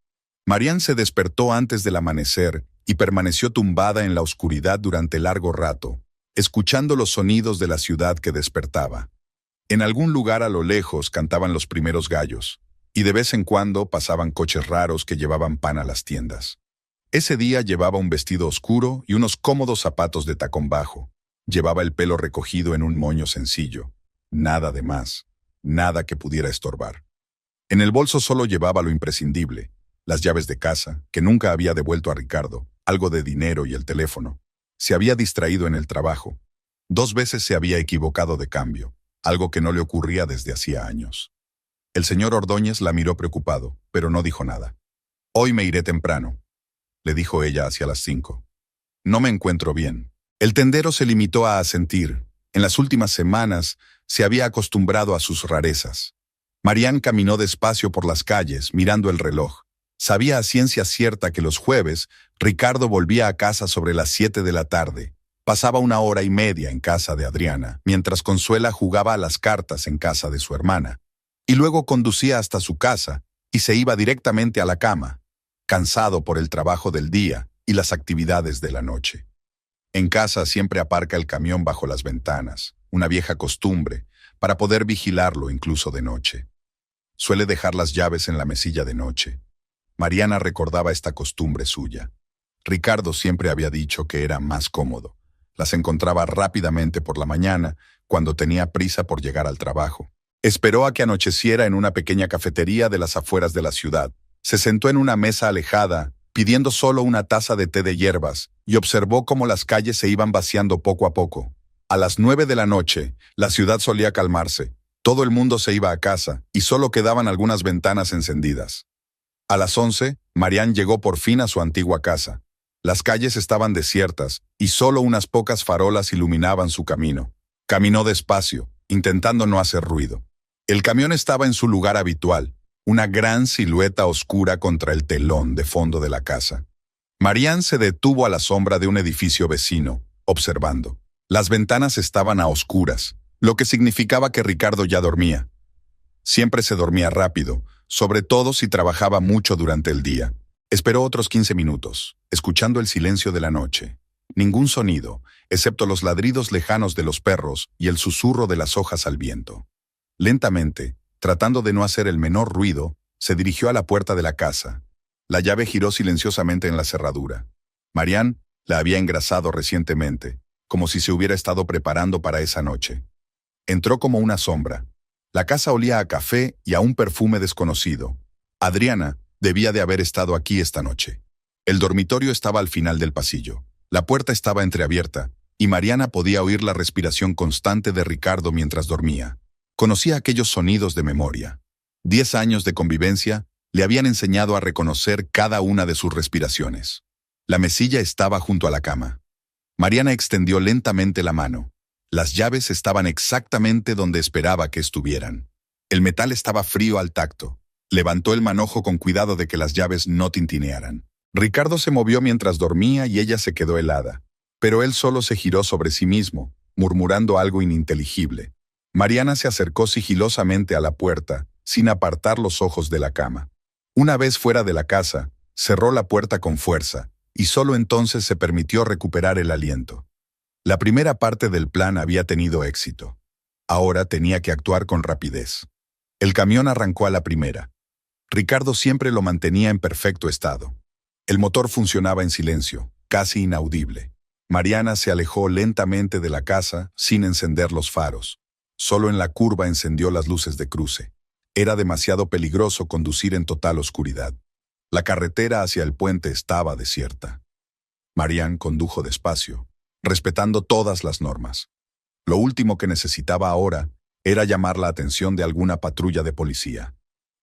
Marian se despertó antes del amanecer y permaneció tumbada en la oscuridad durante largo rato, escuchando los sonidos de la ciudad que despertaba. En algún lugar a lo lejos cantaban los primeros gallos, y de vez en cuando pasaban coches raros que llevaban pan a las tiendas. Ese día llevaba un vestido oscuro y unos cómodos zapatos de tacón bajo. Llevaba el pelo recogido en un moño sencillo. Nada de más, nada que pudiera estorbar. En el bolso solo llevaba lo imprescindible, las llaves de casa, que nunca había devuelto a Ricardo, algo de dinero y el teléfono. Se había distraído en el trabajo. 2 veces se había equivocado de cambio, algo que no le ocurría desde hacía años. El señor Ordóñez la miró preocupado, pero no dijo nada. «Hoy me iré temprano», le dijo ella hacia las 5. «No me encuentro bien». El tendero se limitó a asentir. En las últimas semanas se había acostumbrado a sus rarezas. Marian caminó despacio por las calles, mirando el reloj. Sabía a ciencia cierta que los jueves Ricardo volvía a casa sobre las 7 de la tarde. Pasaba 1 hora y media en casa de Adriana, mientras Consuela jugaba a las cartas en casa de su hermana. Y luego conducía hasta su casa y se iba directamente a la cama, cansado por el trabajo del día y las actividades de la noche. En casa siempre aparca el camión bajo las ventanas, una vieja costumbre, para poder vigilarlo incluso de noche. Suele dejar las llaves en la mesilla de noche. Mariana recordaba esta costumbre suya. Ricardo siempre había dicho que era más cómodo. Las encontraba rápidamente por la mañana, cuando tenía prisa por llegar al trabajo. Esperó a que anocheciera en una pequeña cafetería de las afueras de la ciudad. Se sentó en una mesa alejada, pidiendo solo una taza de té de hierbas, y observó cómo las calles se iban vaciando poco a poco. A las 9 de la noche, la ciudad solía calmarse. Todo el mundo se iba a casa, y solo quedaban algunas ventanas encendidas. A las 11, Marian llegó por fin a su antigua casa. Las calles estaban desiertas, y solo unas pocas farolas iluminaban su camino. Caminó despacio, intentando no hacer ruido. El camión estaba en su lugar habitual, una gran silueta oscura contra el telón de fondo de la casa. Marian se detuvo a la sombra de un edificio vecino, observando. Las ventanas estaban a oscuras, lo que significaba que Ricardo ya dormía. Siempre se dormía rápido, sobre todo si trabajaba mucho durante el día. Esperó otros 15 minutos, escuchando el silencio de la noche. Ningún sonido, excepto los ladridos lejanos de los perros y el susurro de las hojas al viento. Lentamente, tratando de no hacer el menor ruido, se dirigió a la puerta de la casa. La llave giró silenciosamente en la cerradura. Marian la había engrasado recientemente. como si se hubiera estado preparando para esa noche. Entró como una sombra. La casa olía a café y a un perfume desconocido. Adriana debía de haber estado aquí esta noche. El dormitorio estaba al final del pasillo. La puerta estaba entreabierta y Mariana podía oír la respiración constante de Ricardo mientras dormía. Conocía aquellos sonidos de memoria. 10 años de convivencia le habían enseñado a reconocer cada una de sus respiraciones. La mesilla estaba junto a la cama. Mariana extendió lentamente la mano. Las llaves estaban exactamente donde esperaba que estuvieran. El metal estaba frío al tacto. Levantó el manojo con cuidado de que las llaves no tintinearan. Ricardo se movió mientras dormía y ella se quedó helada. Pero él solo se giró sobre sí mismo, murmurando algo ininteligible. Mariana se acercó sigilosamente a la puerta, sin apartar los ojos de la cama. Una vez fuera de la casa, cerró la puerta con fuerza, y solo entonces se permitió recuperar el aliento. La primera parte del plan había tenido éxito. Ahora tenía que actuar con rapidez. El camión arrancó a la primera. Ricardo siempre lo mantenía en perfecto estado. El motor funcionaba en silencio, casi inaudible. Mariana se alejó lentamente de la casa sin encender los faros. Solo en la curva encendió las luces de cruce. Era demasiado peligroso conducir en total oscuridad. La carretera hacia el puente estaba desierta. Marian condujo despacio, respetando todas las normas. Lo último que necesitaba ahora era llamar la atención de alguna patrulla de policía.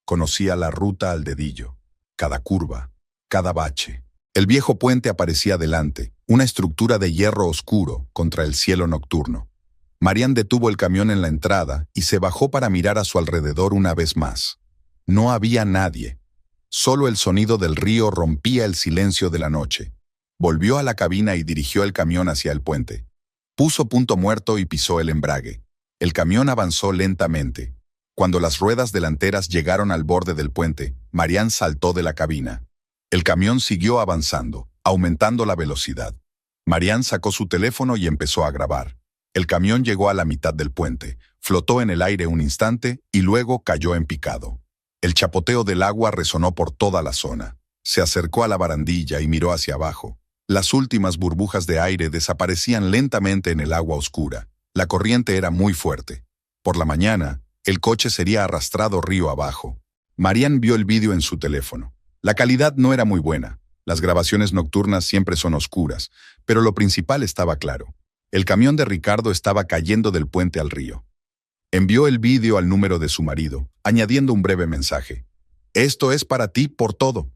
Conocía la ruta al dedillo, cada curva, cada bache. El viejo puente aparecía delante, una estructura de hierro oscuro contra el cielo nocturno. Marian detuvo el camión en la entrada y se bajó para mirar a su alrededor una vez más. No había nadie. Solo el sonido del río rompía el silencio de la noche. Volvió a la cabina y dirigió el camión hacia el puente. Puso punto muerto y pisó el embrague. El camión avanzó lentamente. Cuando las ruedas delanteras llegaron al borde del puente, Marian saltó de la cabina. El camión siguió avanzando, aumentando la velocidad. Marian sacó su teléfono y empezó a grabar. El camión llegó a la mitad del puente, flotó en el aire un instante y luego cayó en picado. El chapoteo del agua resonó por toda la zona. Se acercó a la barandilla y miró hacia abajo. Las últimas burbujas de aire desaparecían lentamente en el agua oscura. La corriente era muy fuerte. Por la mañana, el coche sería arrastrado río abajo. Marian vio el vídeo en su teléfono. La calidad no era muy buena. Las grabaciones nocturnas siempre son oscuras, pero lo principal estaba claro. El camión de Ricardo estaba cayendo del puente al río. Envió el vídeo al número de su marido, añadiendo un breve mensaje. «Esto es para ti por todo».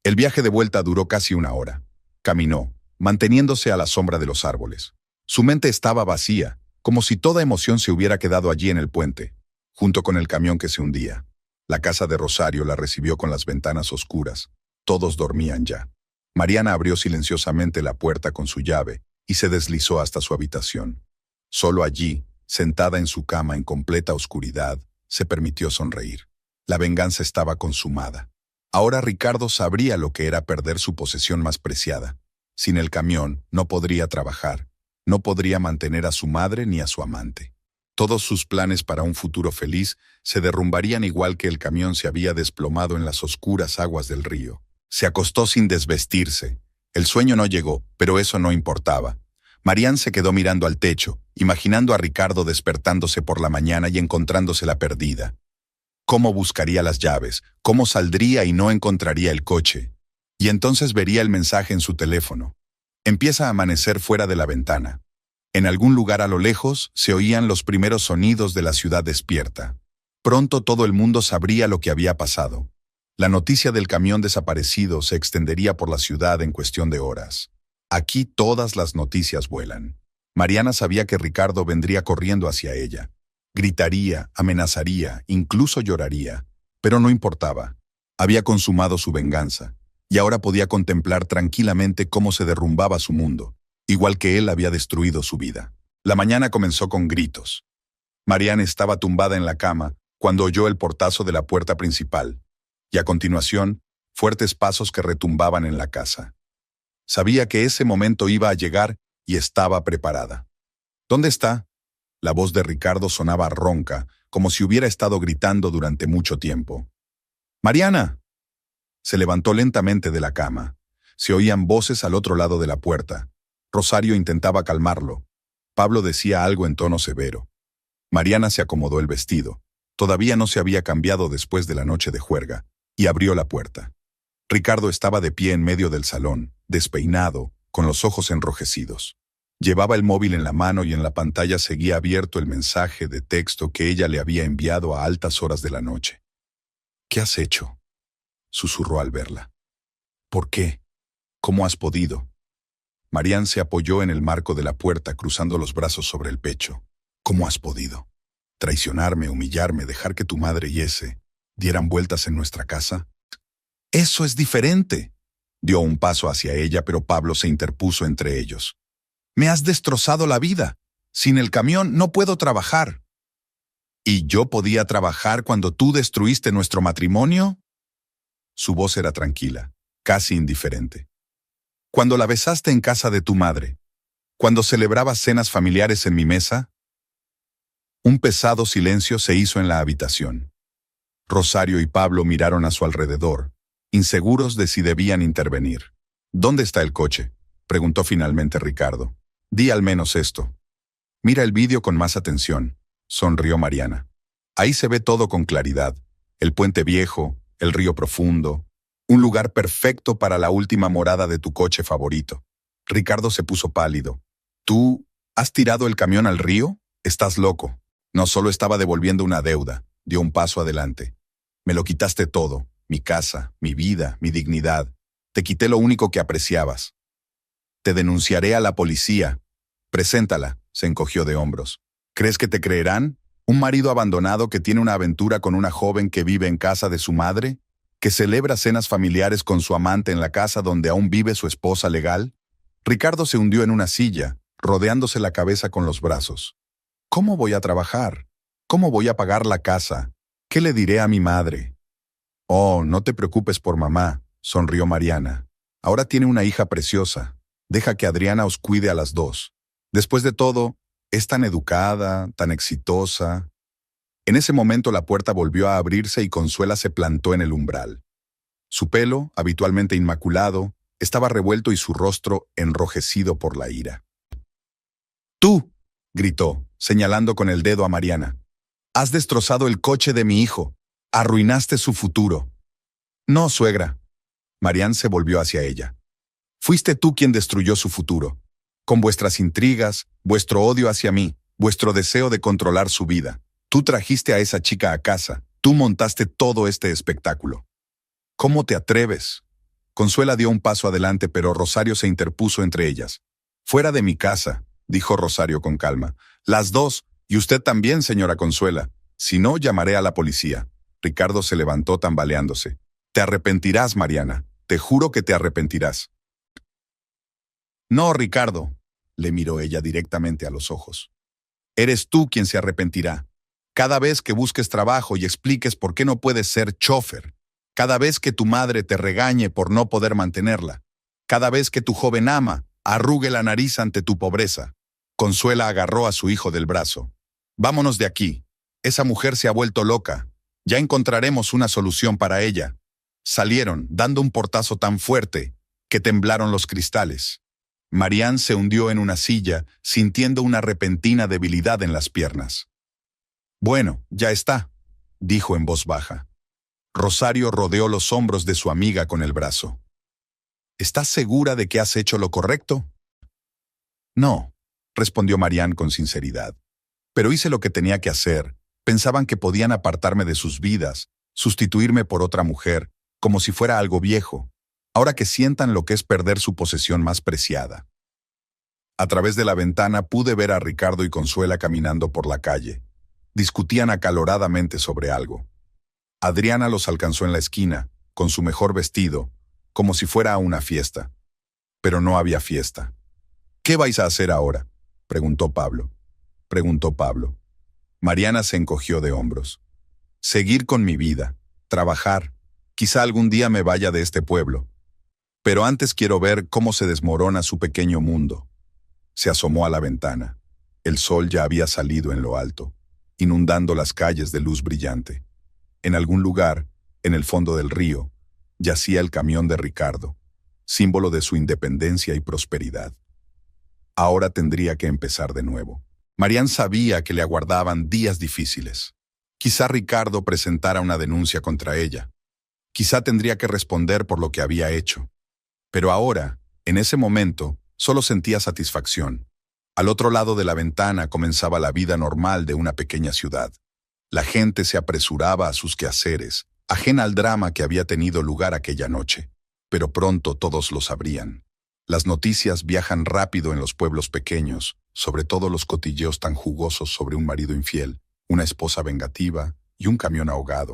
El viaje de vuelta duró casi una hora. Caminó, manteniéndose a la sombra de los árboles. Su mente estaba vacía, como si toda emoción se hubiera quedado allí en el puente, junto con el camión que se hundía. La casa de Rosario la recibió con las ventanas oscuras. Todos dormían ya. Mariana abrió silenciosamente la puerta con su llave y se deslizó hasta su habitación. Solo allí, sentada en su cama en completa oscuridad, se permitió sonreír. La venganza estaba consumada. Ahora Ricardo sabría lo que era perder su posesión más preciada. Sin el camión, no podría trabajar, no podría mantener a su madre ni a su amante. Todos sus planes para un futuro feliz se derrumbarían igual que el camión se había desplomado en las oscuras aguas del río. Se acostó sin desvestirse. El sueño no llegó, pero eso no importaba. Marian se quedó mirando al techo, imaginando a Ricardo despertándose por la mañana y encontrándosela perdida. ¿Cómo buscaría las llaves? ¿Cómo saldría y no encontraría el coche? Y entonces vería el mensaje en su teléfono. Empieza a amanecer fuera de la ventana. En algún lugar a lo lejos se oían los primeros sonidos de la ciudad despierta. Pronto todo el mundo sabría lo que había pasado. La noticia del camión desaparecido se extendería por la ciudad en cuestión de horas. Aquí todas las noticias vuelan. Mariana sabía que Ricardo vendría corriendo hacia ella. Gritaría, amenazaría, incluso lloraría. Pero no importaba. Había consumado su venganza, y ahora podía contemplar tranquilamente cómo se derrumbaba su mundo, igual que él había destruido su vida. La mañana comenzó con gritos. Mariana estaba tumbada en la cama cuando oyó el portazo de la puerta principal, y a continuación, fuertes pasos que retumbaban en la casa. Sabía que ese momento iba a llegar y estaba preparada. ¿Dónde está? La voz de Ricardo sonaba ronca, como si hubiera estado gritando durante mucho tiempo. ¡Mariana! Se levantó lentamente de la cama. Se oían voces al otro lado de la puerta. Rosario intentaba calmarlo. Pablo decía algo en tono severo. Mariana se acomodó el vestido. Todavía no se había cambiado después de la noche de juerga, y abrió la puerta. Ricardo estaba de pie en medio del salón, despeinado, con los ojos enrojecidos. Llevaba el móvil en la mano y en la pantalla seguía abierto el mensaje de texto que ella le había enviado a altas horas de la noche. «¿Qué has hecho?», susurró al verla. «¿Por qué? ¿Cómo has podido?». Marián se apoyó en el marco de la puerta, cruzando los brazos sobre el pecho. «¿Cómo has podido? Traicionarme, humillarme, dejar que tu madre y ese dieran vueltas en nuestra casa». «Eso es diferente». Dio un paso hacia ella, pero Pablo se interpuso entre ellos. «Me has destrozado la vida. Sin el camión no puedo trabajar». «¿Y yo podía trabajar cuando tú destruiste nuestro matrimonio?». Su voz era tranquila, casi indiferente. «Cuando la besaste en casa de tu madre. Cuando celebrabas cenas familiares en mi mesa». Un pesado silencio se hizo en la habitación. Rosario y Pablo miraron a su alrededor, inseguros de si debían intervenir. «¿Dónde está el coche?», preguntó finalmente Ricardo. «Di al menos esto». «Mira el vídeo con más atención», sonrió Mariana. «Ahí se ve todo con claridad. El puente viejo, el río profundo. Un lugar perfecto para la última morada de tu coche favorito». Ricardo se puso pálido. «¿Tú has tirado el camión al río? Estás loco». «No, solo estaba devolviendo una deuda», dio un paso adelante. «Me lo quitaste todo, mi casa, mi vida, mi dignidad. Te quité lo único que apreciabas». «Te denunciaré a la policía». «Preséntala», se encogió de hombros. «¿Crees que te creerán? ¿Un marido abandonado que tiene una aventura con una joven que vive en casa de su madre? ¿Que celebra cenas familiares con su amante en la casa donde aún vive su esposa legal?» Ricardo se hundió en una silla, rodeándose la cabeza con los brazos. «¿Cómo voy a trabajar? ¿Cómo voy a pagar la casa? ¿Qué le diré a mi madre?». «Oh, no te preocupes por mamá», sonrió Mariana. «Ahora tiene una hija preciosa. Deja que Adriana os cuide a las dos. Después de todo, es tan educada, tan exitosa». En ese momento la puerta volvió a abrirse y Consuela se plantó en el umbral. Su pelo, habitualmente inmaculado, estaba revuelto y su rostro enrojecido por la ira. «¡Tú!», gritó, señalando con el dedo a Mariana. «Has destrozado el coche de mi hijo. Arruinaste su futuro». «No, suegra». Marián se volvió hacia ella. «Fuiste tú quien destruyó su futuro. Con vuestras intrigas, vuestro odio hacia mí, vuestro deseo de controlar su vida. Tú trajiste a esa chica a casa. Tú montaste todo este espectáculo». «¿Cómo te atreves?». Consuela dio un paso adelante, pero Rosario se interpuso entre ellas. «Fuera de mi casa», dijo Rosario con calma. «Las dos, y usted también, señora Consuela. Si no, llamaré a la policía». Ricardo se levantó tambaleándose. «Te arrepentirás, Mariana. Te juro que te arrepentirás». «No, Ricardo», le miró ella directamente a los ojos. «Eres tú quien se arrepentirá. Cada vez que busques trabajo y expliques por qué no puedes ser chofer. Cada vez que tu madre te regañe por no poder mantenerla. Cada vez que tu joven ama arrugue la nariz ante tu pobreza». Consuela agarró a su hijo del brazo. «Vámonos de aquí. Esa mujer se ha vuelto loca. Ya encontraremos una solución para ella». Salieron, dando un portazo tan fuerte que temblaron los cristales. Marián se hundió en una silla, sintiendo una repentina debilidad en las piernas. «Bueno, ya está», dijo en voz baja. Rosario rodeó los hombros de su amiga con el brazo. «¿Estás segura de que has hecho lo correcto?». «No», respondió Marián con sinceridad. «Pero hice lo que tenía que hacer. Pensaban que podían apartarme de sus vidas, sustituirme por otra mujer, como si fuera algo viejo. Ahora que sientan lo que es perder su posesión más preciada». A través de la ventana pude ver a Ricardo y Consuela caminando por la calle. Discutían acaloradamente sobre algo. Adriana los alcanzó en la esquina, con su mejor vestido, como si fuera a una fiesta. Pero no había fiesta. «¿Qué vais a hacer ahora?», preguntó Pablo. Mariana se encogió de hombros. «Seguir con mi vida, trabajar. Quizá algún día me vaya de este pueblo. Pero antes quiero ver cómo se desmorona su pequeño mundo». Se asomó a la ventana. El sol ya había salido en lo alto, inundando las calles de luz brillante. En algún lugar, en el fondo del río, yacía el camión de Ricardo, símbolo de su independencia y prosperidad. Ahora tendría que empezar de nuevo. Marian sabía que le aguardaban días difíciles. Quizá Ricardo presentara una denuncia contra ella. Quizá tendría que responder por lo que había hecho. Pero ahora, en ese momento, solo sentía satisfacción. Al otro lado de la ventana comenzaba la vida normal de una pequeña ciudad. La gente se apresuraba a sus quehaceres, ajena al drama que había tenido lugar aquella noche. Pero pronto todos lo sabrían. Las noticias viajan rápido en los pueblos pequeños, sobre todo los cotilleos tan jugosos sobre un marido infiel, una esposa vengativa y un camión ahogado.